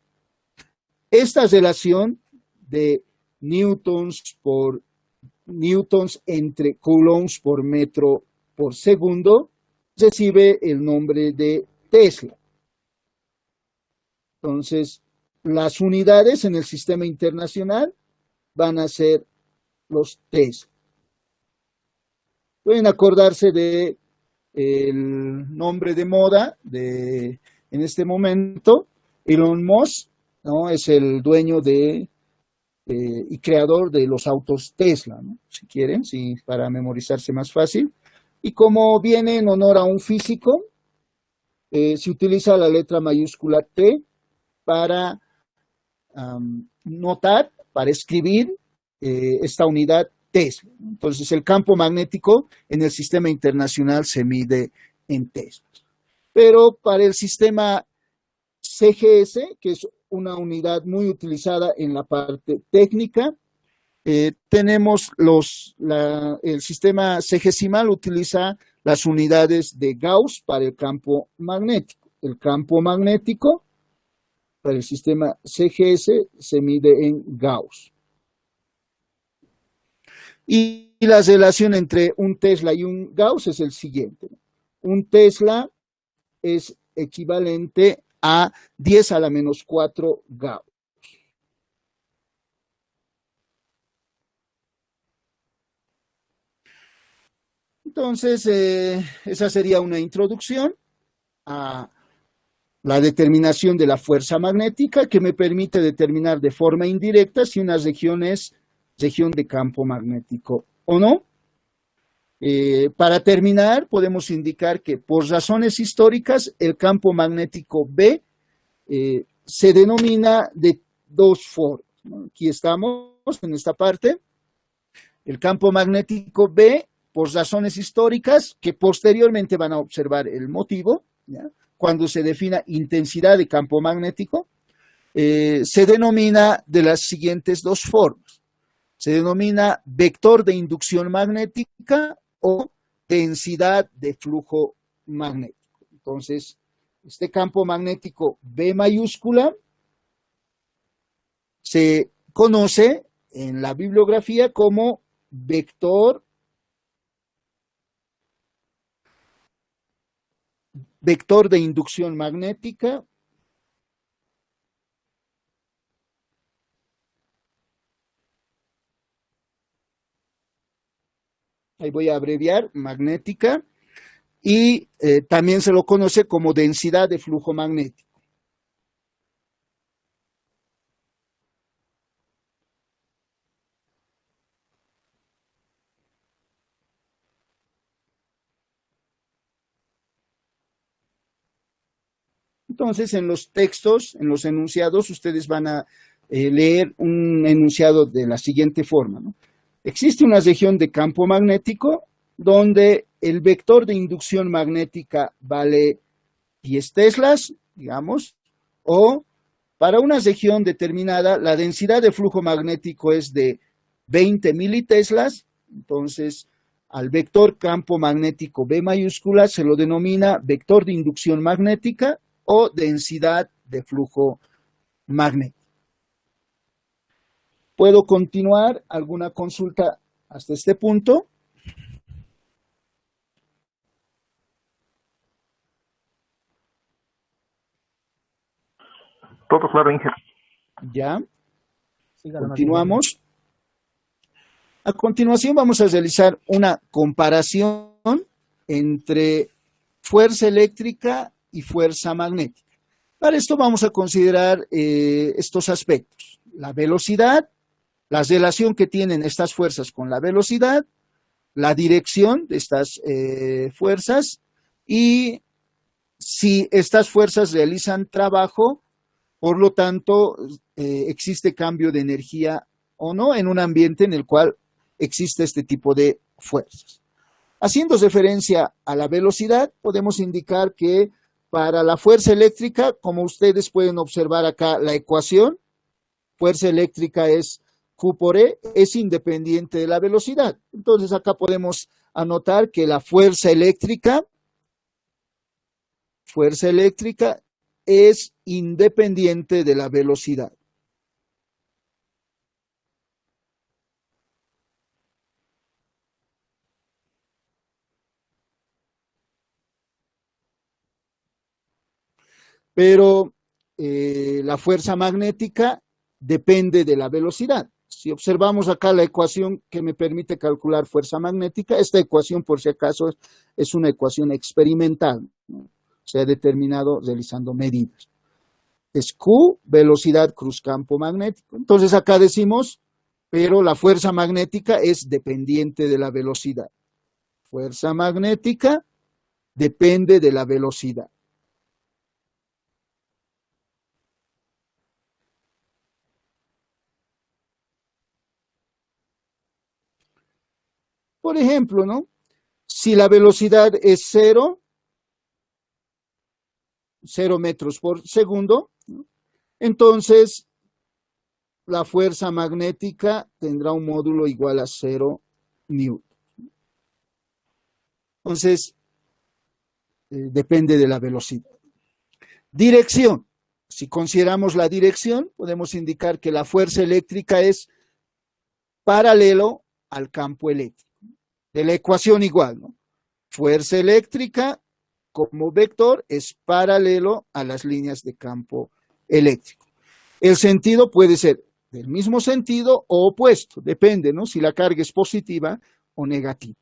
Esta relación de newtons entre coulombs por metro por segundo recibe el nombre de Tesla. Entonces, las unidades en el sistema internacional van a ser los Tesla. Pueden acordarse de el nombre de moda en este momento. Elon Musk, ¿no? Es el dueño y creador de los autos Tesla, ¿no? Si quieren, para memorizarse más fácil. Y como viene en honor a un físico, se utiliza la letra mayúscula T para notar, para escribir esta unidad Tesla. Entonces, el campo magnético en el sistema internacional se mide en Teslas. Pero para el sistema CGS, que es una unidad muy utilizada en la parte técnica, tenemos el sistema CGesimal utiliza las unidades de Gauss para el campo magnético. El campo magnético para el sistema CGS se mide en Gauss. Y la relación entre un Tesla y un Gauss es el siguiente. Un Tesla es equivalente a 10 a la menos 4 Gauss. Entonces, esa sería una introducción a la determinación de la fuerza magnética que me permite determinar de forma indirecta si una región es región de campo magnético o no. Para terminar, podemos indicar que por razones históricas el campo magnético B se denomina de dos formas, ¿no? Aquí estamos en esta parte. El campo magnético B, por razones históricas, que posteriormente van a observar el motivo, ¿ya? Cuando se defina intensidad de campo magnético, se denomina de las siguientes dos formas. Se denomina vector de inducción magnética o densidad de flujo magnético. Entonces, este campo magnético B mayúscula se conoce en la bibliografía como vector de inducción magnética ahí voy a abreviar, magnética, y también se lo conoce como densidad de flujo magnético. Entonces, en los textos, en los enunciados, ustedes van a leer un enunciado de la siguiente forma, ¿no? Existe una región de campo magnético donde el vector de inducción magnética vale 10 teslas, digamos, o para una región determinada la densidad de flujo magnético es de 20 militeslas. Entonces, al vector campo magnético B mayúscula se lo denomina vector de inducción magnética o densidad de flujo magnético. ¿Puedo continuar? ¿Alguna consulta hasta este punto? Todo claro, Inge. Ya. Continuamos. A continuación vamos a realizar una comparación entre fuerza eléctrica y fuerza magnética. Para esto vamos a considerar estos aspectos. La velocidad, la relación que tienen estas fuerzas con la velocidad, la dirección de estas fuerzas y si estas fuerzas realizan trabajo, por lo tanto, existe cambio de energía o no en un ambiente en el cual existe este tipo de fuerzas. Haciendo referencia a la velocidad, podemos indicar que para la fuerza eléctrica, como ustedes pueden observar acá la ecuación, fuerza eléctrica es Q por E, es independiente de la velocidad. Entonces acá podemos anotar que la fuerza eléctrica es independiente de la velocidad. Pero la fuerza magnética depende de la velocidad. Si observamos acá la ecuación que me permite calcular fuerza magnética, esta ecuación, por si acaso, es una ecuación experimental, ¿no? Se ha determinado realizando medidas. Es Q, velocidad cruz campo magnético. Entonces acá decimos, pero la fuerza magnética es dependiente de la velocidad. Fuerza magnética depende de la velocidad. Por ejemplo, ¿no? Si la velocidad es 0 metros por segundo, ¿no? Entonces la fuerza magnética tendrá un módulo igual a 0 newton. Entonces, depende de la velocidad. Dirección. Si consideramos la dirección, podemos indicar que la fuerza eléctrica es paralelo al campo eléctrico. De la ecuación igual, ¿no? Fuerza eléctrica como vector es paralelo a las líneas de campo eléctrico. El sentido puede ser del mismo sentido o opuesto, depende, ¿no? Si la carga es positiva o negativa.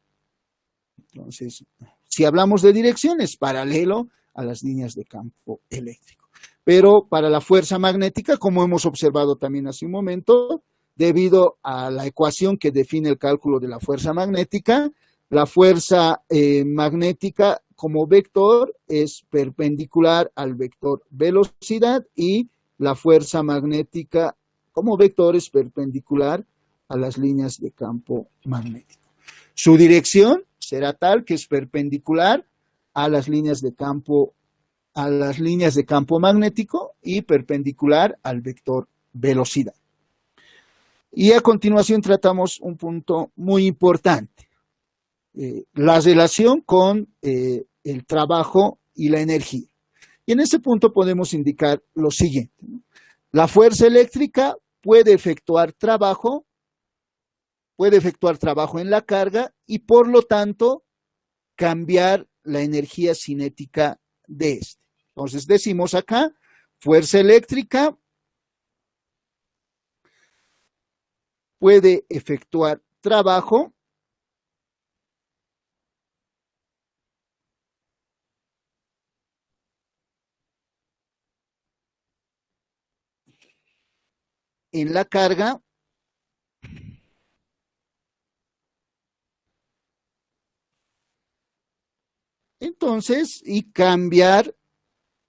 Entonces, si hablamos de dirección, es paralelo a las líneas de campo eléctrico. Pero para la fuerza magnética, como hemos observado también hace un momento, debido a la ecuación que define el cálculo de la fuerza magnética, la fuerza magnética como vector es perpendicular al vector velocidad y la fuerza magnética como vector es perpendicular a las líneas de campo magnético. Su dirección será tal que es perpendicular a las líneas de campo magnético y perpendicular al vector velocidad. Y a continuación tratamos un punto muy importante, la relación con el trabajo y la energía. Y en este punto podemos indicar lo siguiente, ¿no? La fuerza eléctrica puede efectuar trabajo en la carga y por lo tanto cambiar la energía cinética de este. Entonces decimos acá, fuerza eléctrica puede efectuar trabajo en la carga entonces y cambiar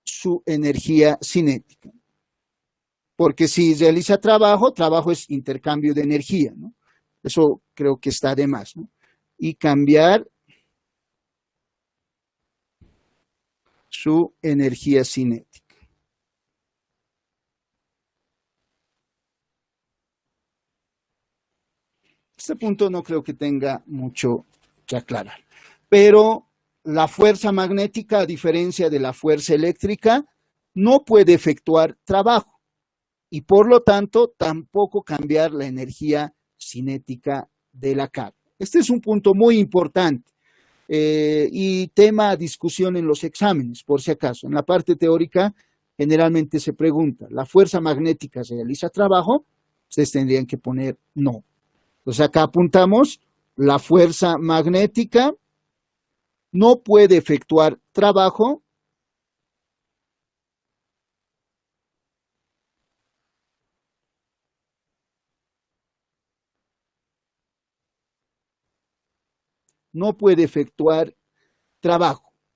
su energía cinética. Porque si realiza trabajo es intercambio de energía, ¿no? Eso creo que está de más, ¿no? Y cambiar su energía cinética. Este punto no creo que tenga mucho que aclarar. Pero la fuerza magnética, a diferencia de la fuerza eléctrica, no puede efectuar trabajo y por lo tanto tampoco cambiar la energía cinética de la carga. Este es un punto muy importante y tema a discusión en los exámenes, por si acaso. En la parte teórica generalmente se pregunta, ¿la fuerza magnética realiza trabajo? Ustedes tendrían que poner no. Entonces acá apuntamos, la fuerza magnética no puede efectuar trabajo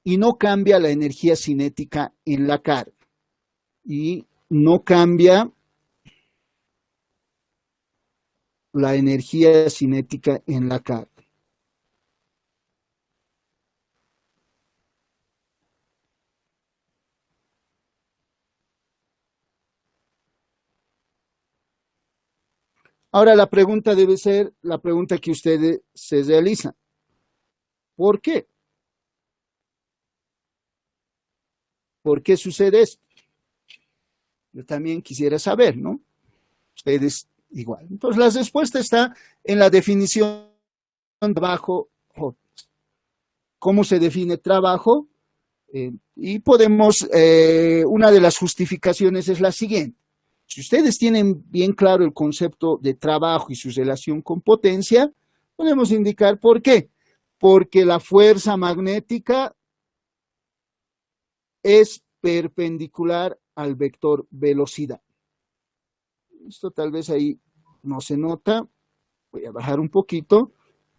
y no cambia la energía cinética en la carga y no cambia la energía cinética en la carga. Ahora la pregunta debe ser la pregunta que ustedes se realizan. ¿Por qué? ¿Por qué sucede esto? Yo también quisiera saber, ¿no? Ustedes igual. Entonces la respuesta está en la definición de trabajo. ¿Cómo se define trabajo? Y podemos, una de las justificaciones es la siguiente. Si ustedes tienen bien claro el concepto de trabajo y su relación con potencia, podemos indicar por qué. Porque la fuerza magnética es perpendicular al vector velocidad. Esto tal vez ahí no se nota. Voy a bajar un poquito,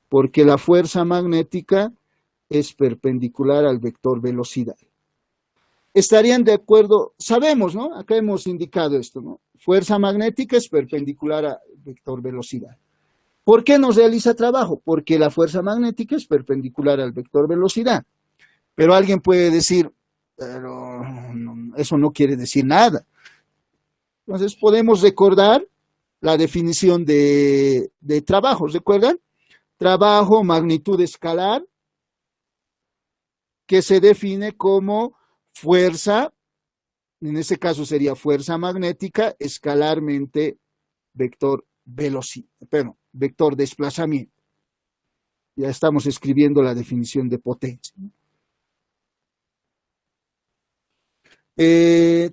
porque la fuerza magnética es perpendicular al vector velocidad. Estarían de acuerdo, sabemos, ¿no? Acá hemos indicado esto, ¿no? Fuerza magnética es perpendicular al vector velocidad. ¿Por qué nos realiza trabajo? Porque la fuerza magnética es perpendicular al vector velocidad. Pero alguien puede decir, pero eso no quiere decir nada. Entonces podemos recordar la definición de trabajo, ¿recuerdan? Trabajo, magnitud escalar, que se define como fuerza, en este caso sería fuerza magnética, escalarmente vector velocidad, perdón, vector desplazamiento. Ya estamos escribiendo la definición de potencia.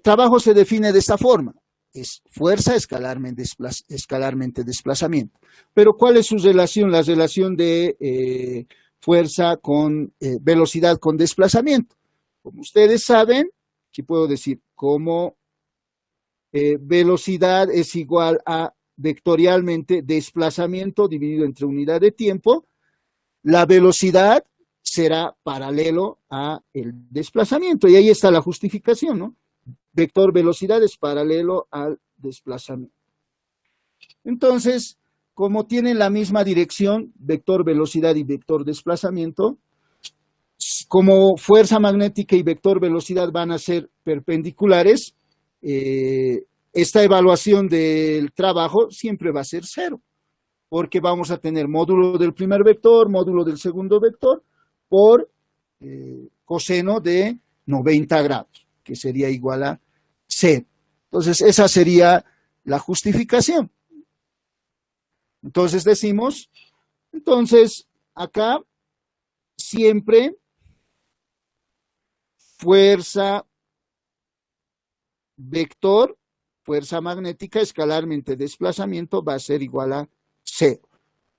Trabajo se define de esta forma. Es fuerza escalarmente desplazamiento. Pero ¿cuál es su relación? La relación de fuerza con velocidad con desplazamiento. Como ustedes saben, aquí puedo decir, como velocidad es igual a vectorialmente desplazamiento dividido entre unidad de tiempo, la velocidad será paralelo a el desplazamiento. Y ahí está la justificación, ¿no? Vector velocidad es paralelo al desplazamiento. Entonces, como tienen la misma dirección, vector velocidad y vector desplazamiento, como fuerza magnética y vector velocidad van a ser perpendiculares, esta evaluación del trabajo siempre va a ser cero, porque vamos a tener módulo del primer vector, módulo del segundo vector, por coseno de 90 grados, que sería igual a 0. Entonces, esa sería la justificación. Entonces decimos, entonces, acá siempre fuerza vector, fuerza magnética escalarmente desplazamiento va a ser igual a 0,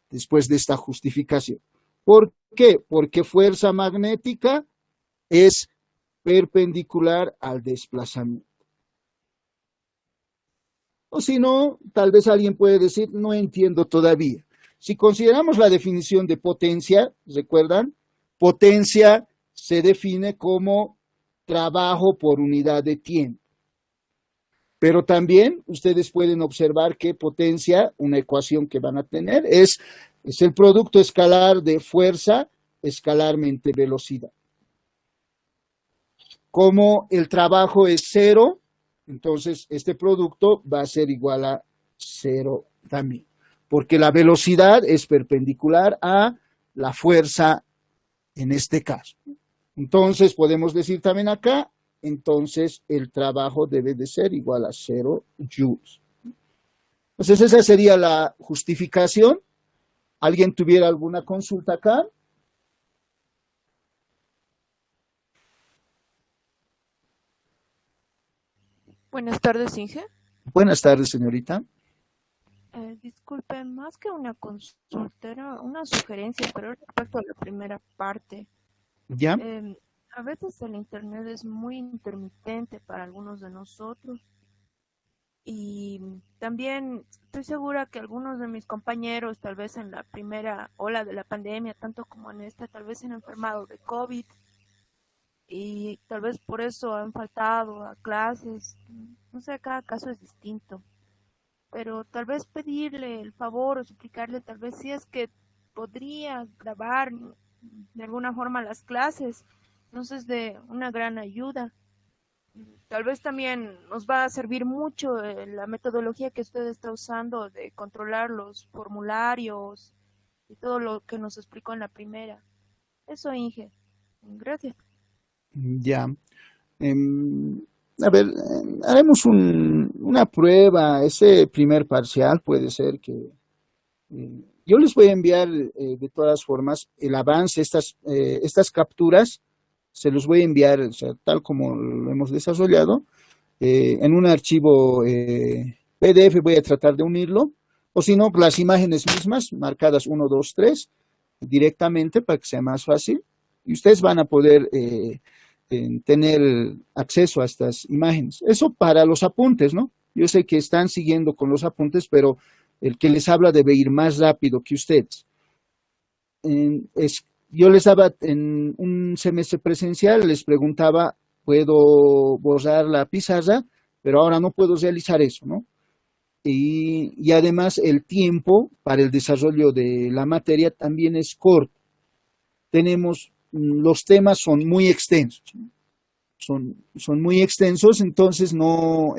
después de esta justificación. ¿Por qué? Porque fuerza magnética es perpendicular al desplazamiento. O si no, tal vez alguien puede decir, no entiendo todavía. Si consideramos la definición de potencia, ¿recuerdan? Potencia se define como trabajo por unidad de tiempo. Pero también ustedes pueden observar que potencia, una ecuación que van a tener, es el producto escalar de fuerza escalarmente velocidad. Como el trabajo es 0, entonces este producto va a ser igual a 0 también, porque la velocidad es perpendicular a la fuerza en este caso. Entonces podemos decir también acá, entonces el trabajo debe de ser igual a 0 joules. Entonces esa sería la justificación. ¿Alguien tuviera alguna consulta acá? Buenas tardes, Inge. Buenas tardes, señorita. Disculpe, más que una consulta, era una sugerencia, pero respecto a la primera parte. ¿Ya? Eh, a veces el Internet es muy intermitente para algunos de nosotros y también estoy segura que algunos de mis compañeros, tal vez en la primera ola de la pandemia, tanto como en esta, tal vez se han enfermado de COVID y tal vez por eso han faltado a clases. No sé, cada caso es distinto. Pero tal vez pedirle el favor o suplicarle tal vez si es que podría grabar de alguna forma las clases, entonces de una gran ayuda. Tal vez también nos va a servir mucho la metodología que usted está usando de controlar los formularios y todo lo que nos explicó en la primera. Eso, Inge. Gracias. Ya. A ver, haremos una prueba, ese primer parcial puede ser que yo les voy a enviar de todas formas el avance, estas capturas, se los voy a enviar, o sea, tal como lo hemos desarrollado, en un archivo PDF voy a tratar de unirlo, o si no, las imágenes mismas, marcadas 1, 2, 3, directamente para que sea más fácil, y ustedes van a poder tener acceso a estas imágenes. Eso para los apuntes, ¿no? Yo sé que están siguiendo con los apuntes, pero el que les habla debe ir más rápido que ustedes. Yo les daba en un semestre presencial, les preguntaba, ¿puedo borrar la pizarra? Pero ahora no puedo realizar eso, ¿no? Y además el tiempo para el desarrollo de la materia también es corto. Los temas son muy extensos, ¿no? Son muy extensos, entonces no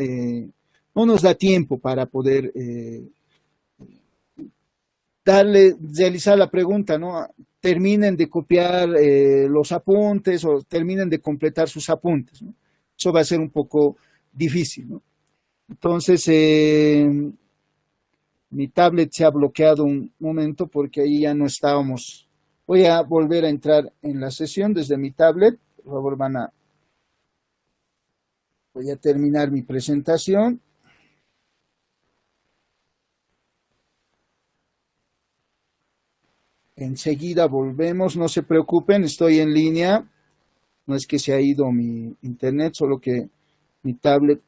nos da tiempo para poder realizar la pregunta, ¿no? Terminen de copiar los apuntes o terminen de completar sus apuntes, ¿no? Eso va a ser un poco difícil, ¿no? Entonces, mi tablet se ha bloqueado un momento porque ahí ya no estábamos. Voy a volver a entrar en la sesión desde mi tablet. Por favor, voy a terminar mi presentación. Enseguida volvemos, no se preocupen, estoy en línea. No es que se ha ido mi internet, solo que mi tablet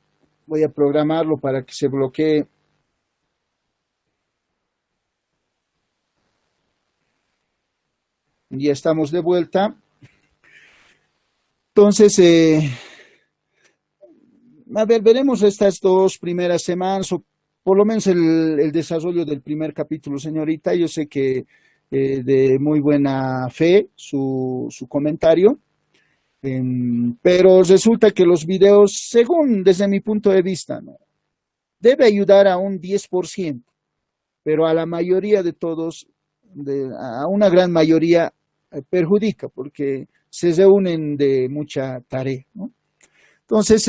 voy a programarlo para que se bloquee. Ya estamos de vuelta. Entonces, a ver, veremos estas 2 primeras semanas, o por lo menos el desarrollo del primer capítulo, señorita. Yo sé que de muy buena fe su comentario, pero resulta que los videos, según desde mi punto de vista, ¿no?, debe ayudar a un 10%, pero a la mayoría de todos, a una gran mayoría, perjudica porque se reúnen de mucha tarea, ¿no? Entonces,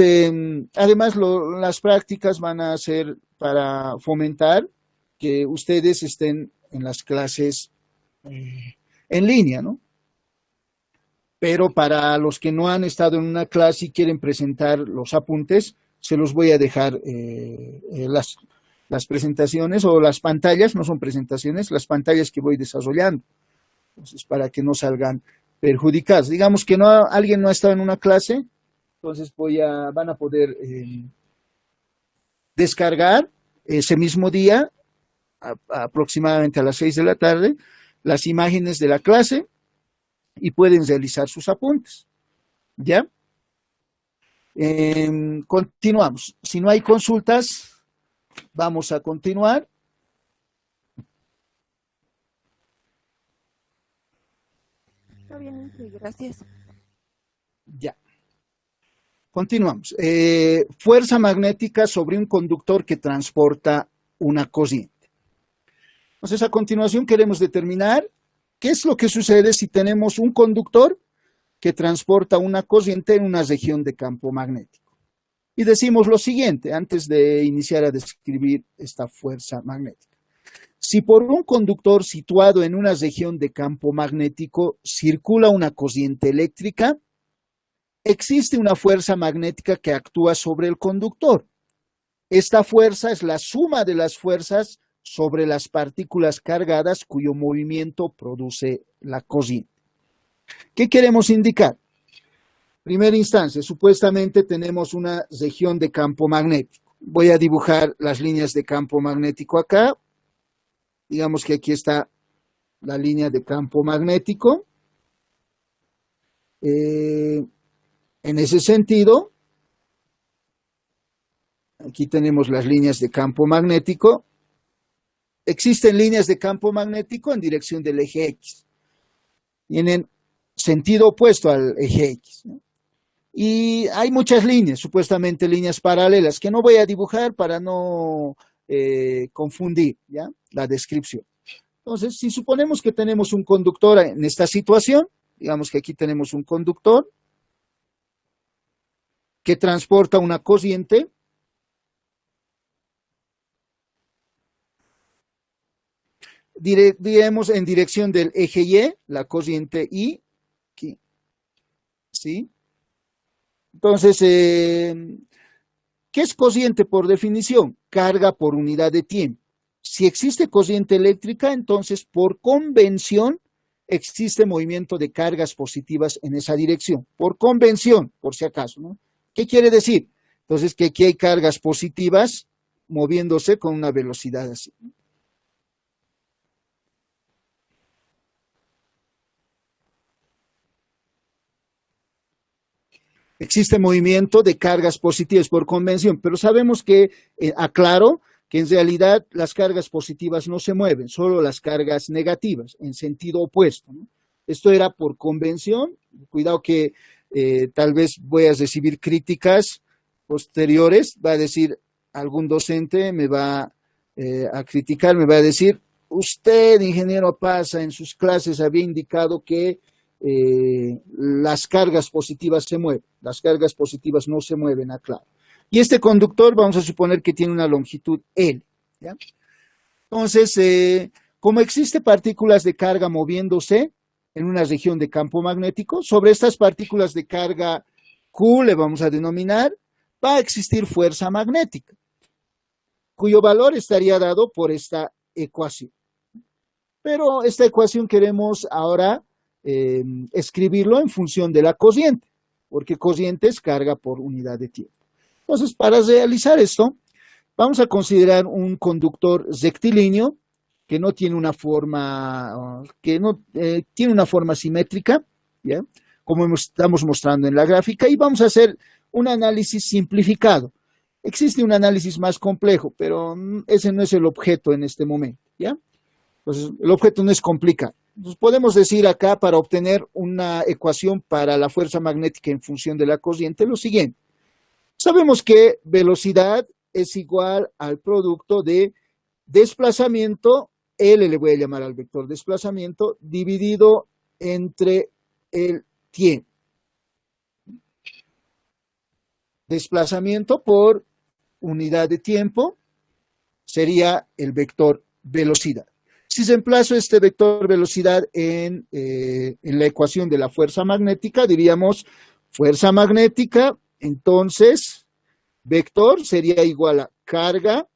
además las prácticas van a ser para fomentar que ustedes estén en las clases en línea, ¿no? Pero para los que no han estado en una clase y quieren presentar los apuntes, se los voy a dejar las presentaciones o las pantallas, no son presentaciones, las pantallas que voy desarrollando. Entonces, para que no salgan perjudicados. Digamos que alguien no ha estado en una clase, entonces van a poder descargar ese mismo día, aproximadamente a las 6 de la tarde, las imágenes de la clase y pueden realizar sus apuntes. ¿Ya? Continuamos. Si no hay consultas, vamos a continuar. Está bien, gracias. Ya. Continuamos. Fuerza magnética sobre un conductor que transporta una corriente. Entonces, a continuación queremos determinar qué es lo que sucede si tenemos un conductor que transporta una corriente en una región de campo magnético. Y decimos lo siguiente, antes de iniciar a describir esta fuerza magnética. Si por un conductor situado en una región de campo magnético circula una corriente eléctrica, existe una fuerza magnética que actúa sobre el conductor. Esta fuerza es la suma de las fuerzas sobre las partículas cargadas cuyo movimiento produce la corriente. ¿Qué queremos indicar? Primera instancia, supuestamente tenemos una región de campo magnético. Voy a dibujar las líneas de campo magnético acá. Digamos que aquí está la línea de campo magnético. En ese sentido, aquí tenemos las líneas de campo magnético. Existen líneas de campo magnético en dirección del eje X y en sentido opuesto al eje X, ¿no? Y hay muchas líneas, supuestamente líneas paralelas, que no voy a dibujar para no confundir, ¿ya?, la descripción. Entonces, si suponemos que tenemos un conductor en esta situación, digamos que aquí tenemos un conductor que transporta una corriente, diremos en dirección del eje Y, la corriente I, aquí, ¿sí? Entonces, ¿qué es corriente por definición? Carga por unidad de tiempo. Si existe corriente eléctrica, entonces por convención existe movimiento de cargas positivas en esa dirección. Por convención, por si acaso, ¿no? ¿Qué quiere decir? Entonces que aquí hay cargas positivas moviéndose con una velocidad así. Existe movimiento de cargas positivas por convención, pero sabemos que, aclaro, que en realidad las cargas positivas no se mueven, solo las cargas negativas, en sentido opuesto, ¿no? Esto era por convención. Cuidado que tal vez voy a recibir críticas posteriores, va a decir, algún docente me va a criticar, me va a decir, usted, ingeniero Paza, en sus clases había indicado que las cargas positivas se mueven, las cargas positivas no se mueven, aclaro. Y este conductor vamos a suponer que tiene una longitud L, ¿ya? Entonces, como existe partículas de carga moviéndose en una región de campo magnético, sobre estas partículas de carga Q, le vamos a denominar, va a existir fuerza magnética, cuyo valor estaría dado por esta ecuación. Pero esta ecuación queremos ahora escribirlo en función de la corriente, porque corriente es carga por unidad de tiempo. Entonces, para realizar esto, vamos a considerar un conductor rectilíneo que no tiene una forma, tiene una forma simétrica, ¿ya?, como estamos mostrando en la gráfica, y vamos a hacer un análisis simplificado. Existe un análisis más complejo, pero ese no es el objeto en este momento, ¿ya? Entonces, el objeto no es complicado. Entonces, podemos decir acá, para obtener una ecuación para la fuerza magnética en función de la corriente, lo siguiente. Sabemos que velocidad es igual al producto de desplazamiento, L le voy a llamar al vector desplazamiento, dividido entre el tiempo. Desplazamiento por unidad de tiempo sería el vector velocidad. Si reemplazo este vector velocidad en la ecuación de la fuerza magnética, diríamos fuerza magnética, entonces vector sería igual a carga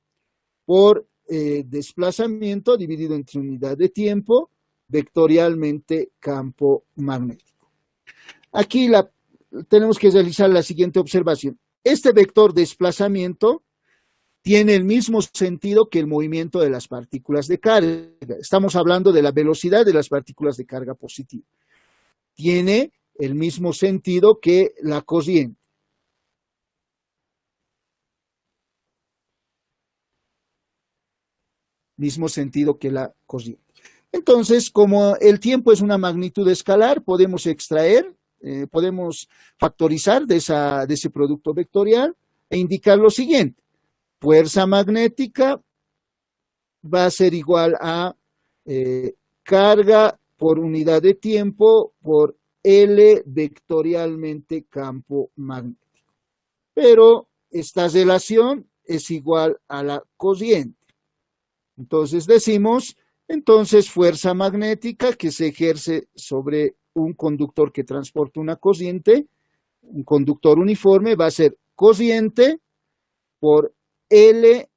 por desplazamiento dividido entre unidad de tiempo, vectorialmente campo magnético. Aquí tenemos que realizar la siguiente observación. Este vector desplazamiento tiene el mismo sentido que el movimiento de las partículas de carga. Estamos hablando de la velocidad de las partículas de carga positiva. Tiene el mismo sentido que la corriente. Mismo sentido que la corriente. Entonces, como el tiempo es una magnitud escalar, podemos extraer, podemos factorizar de ese producto vectorial e indicar lo siguiente. Fuerza magnética va a ser igual a carga por unidad de tiempo por L vectorialmente campo magnético. Pero esta relación es igual a la corriente. Entonces decimos, fuerza magnética que se ejerce sobre un conductor que transporta una corriente, un conductor uniforme, va a ser corriente por L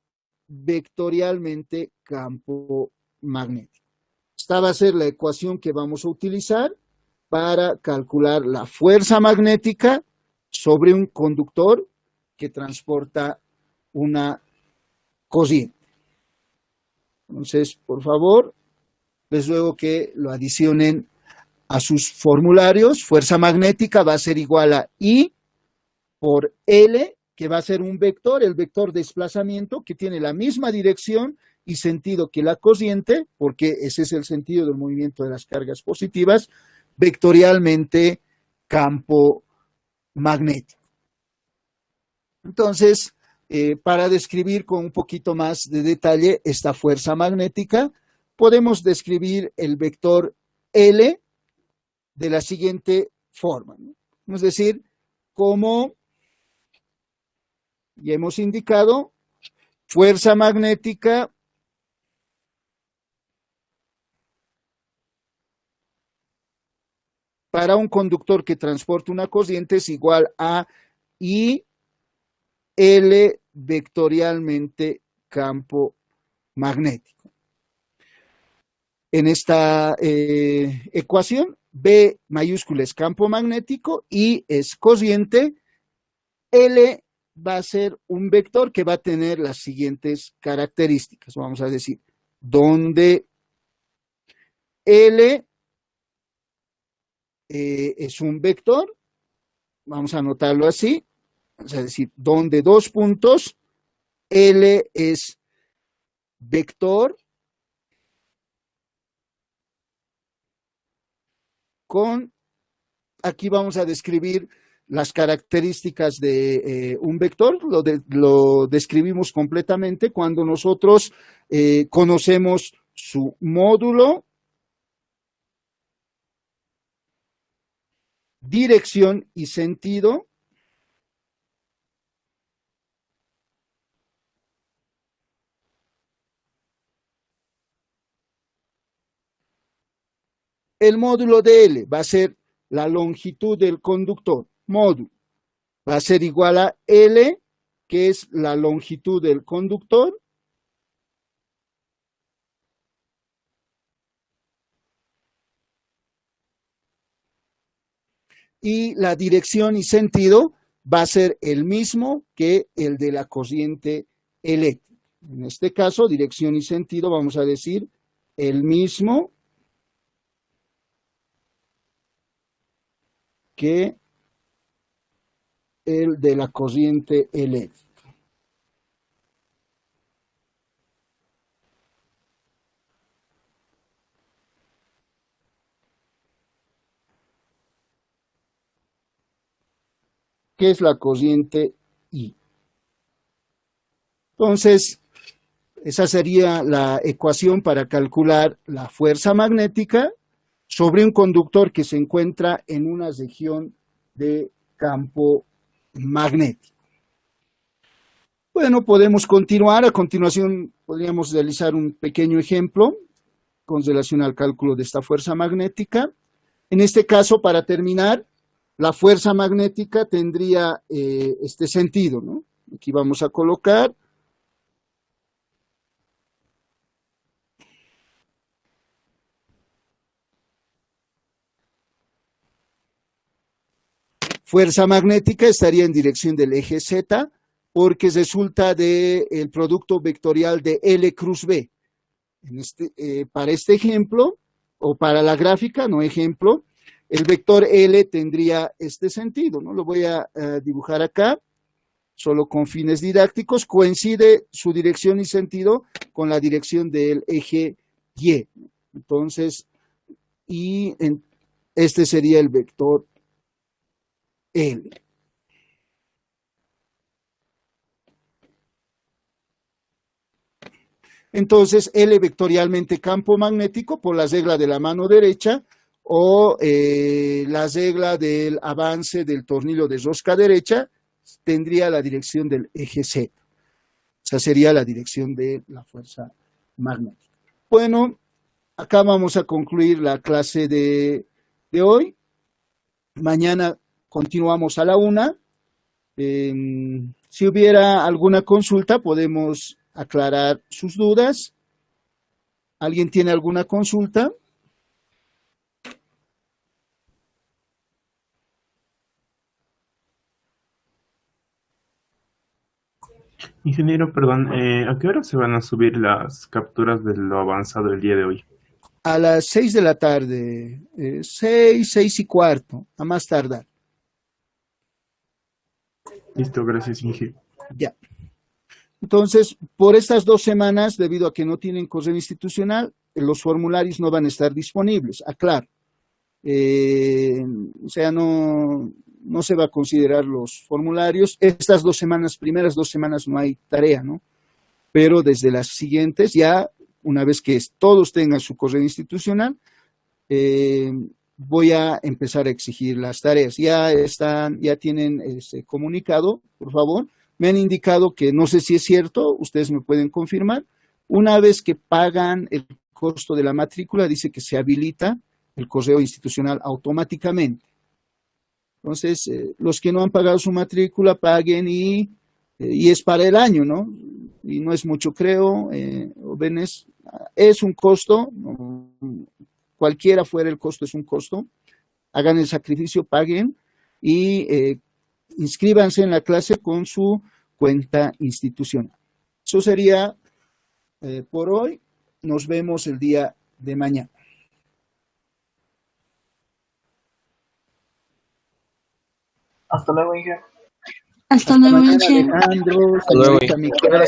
vectorialmente campo magnético. Esta va a ser la ecuación que vamos a utilizar para calcular la fuerza magnética sobre un conductor que transporta una corriente. Entonces, por favor, les ruego que lo adicionen a sus formularios. Fuerza magnética va a ser igual a I por L, que va a ser un vector, el vector desplazamiento, que tiene la misma dirección y sentido que la corriente, porque ese es el sentido del movimiento de las cargas positivas, vectorialmente campo magnético. Entonces, para describir con un poquito más de detalle esta fuerza magnética, podemos describir el vector L de la siguiente forma, ¿no? Es decir, como ya hemos indicado, fuerza magnética para un conductor que transporta una corriente es igual a I L vectorialmente campo magnético. En esta ecuación, B mayúscula es campo magnético, I es corriente, L va a ser un vector que va a tener las siguientes características. Vamos a decir, donde L es un vector, vamos a anotarlo así, vamos a decir, donde dos puntos, L es vector con, aquí vamos a describir las características de un vector, lo describimos completamente cuando nosotros conocemos su módulo, dirección y sentido. El módulo de L va a ser la longitud del conductor, módulo, va a ser igual a L, que es la longitud del conductor, y la dirección y sentido va a ser el mismo que el de la corriente eléctrica. En este caso, dirección y sentido, vamos a decir el mismo que el de la corriente eléctrica. ¿Qué es la corriente I? Entonces, esa sería la ecuación para calcular la fuerza magnética sobre un conductor que se encuentra en una región de campo magnético. Bueno, podemos continuar. A continuación, podríamos realizar un pequeño ejemplo con relación al cálculo de esta fuerza magnética. En este caso, para terminar, la fuerza magnética tendría este sentido, ¿no? Aquí vamos a colocar fuerza magnética, estaría en dirección del eje Z, porque resulta del producto vectorial de L cruz B. Para este ejemplo, o para la gráfica, no ejemplo, el vector L tendría este sentido, ¿no? Lo voy a dibujar acá, solo con fines didácticos. Coincide su dirección y sentido con la dirección del eje Y. Entonces, este sería el vector L. Entonces, L vectorialmente campo magnético por la regla de la mano derecha o la regla del avance del tornillo de rosca derecha tendría la dirección del eje Z. Esa sería la dirección de la fuerza magnética. Bueno, acá vamos a concluir la clase de hoy. Mañana continuamos a la 1:00. Si hubiera alguna consulta, podemos aclarar sus dudas. ¿Alguien tiene alguna consulta? Ingeniero, perdón, ¿a qué hora se van a subir las capturas de lo avanzado el día de hoy? A las 6 de la tarde, 6:15, a más tardar. Listo, gracias, Inge. Ya. Entonces, por estas 2 semanas, debido a que no tienen correo institucional, los formularios no van a estar disponibles, aclaro. O sea, no no se va a considerar los formularios. Estas 2 semanas, primeras 2 semanas no hay tarea, ¿no? Pero desde las siguientes, ya una vez que todos tengan su correo institucional, voy a empezar a exigir las tareas. Ya tienen ese comunicado, por favor. Me han indicado que no sé si es cierto, ustedes me pueden confirmar. Una vez que pagan el costo de la matrícula, dice que se habilita el correo institucional automáticamente. Entonces, los que no han pagado su matrícula, paguen y es para el año, ¿no? Y no es mucho, creo, Jóvenes, es un costo, cualquiera fuera el costo es un costo. Hagan el sacrificio, paguen y inscríbanse en la clase con su cuenta institucional. Eso sería por hoy. Nos vemos el día de mañana. Hasta luego, Inge. Hasta luego, mañana, Inge. Alejandro, Hasta luego, señorita Micaela.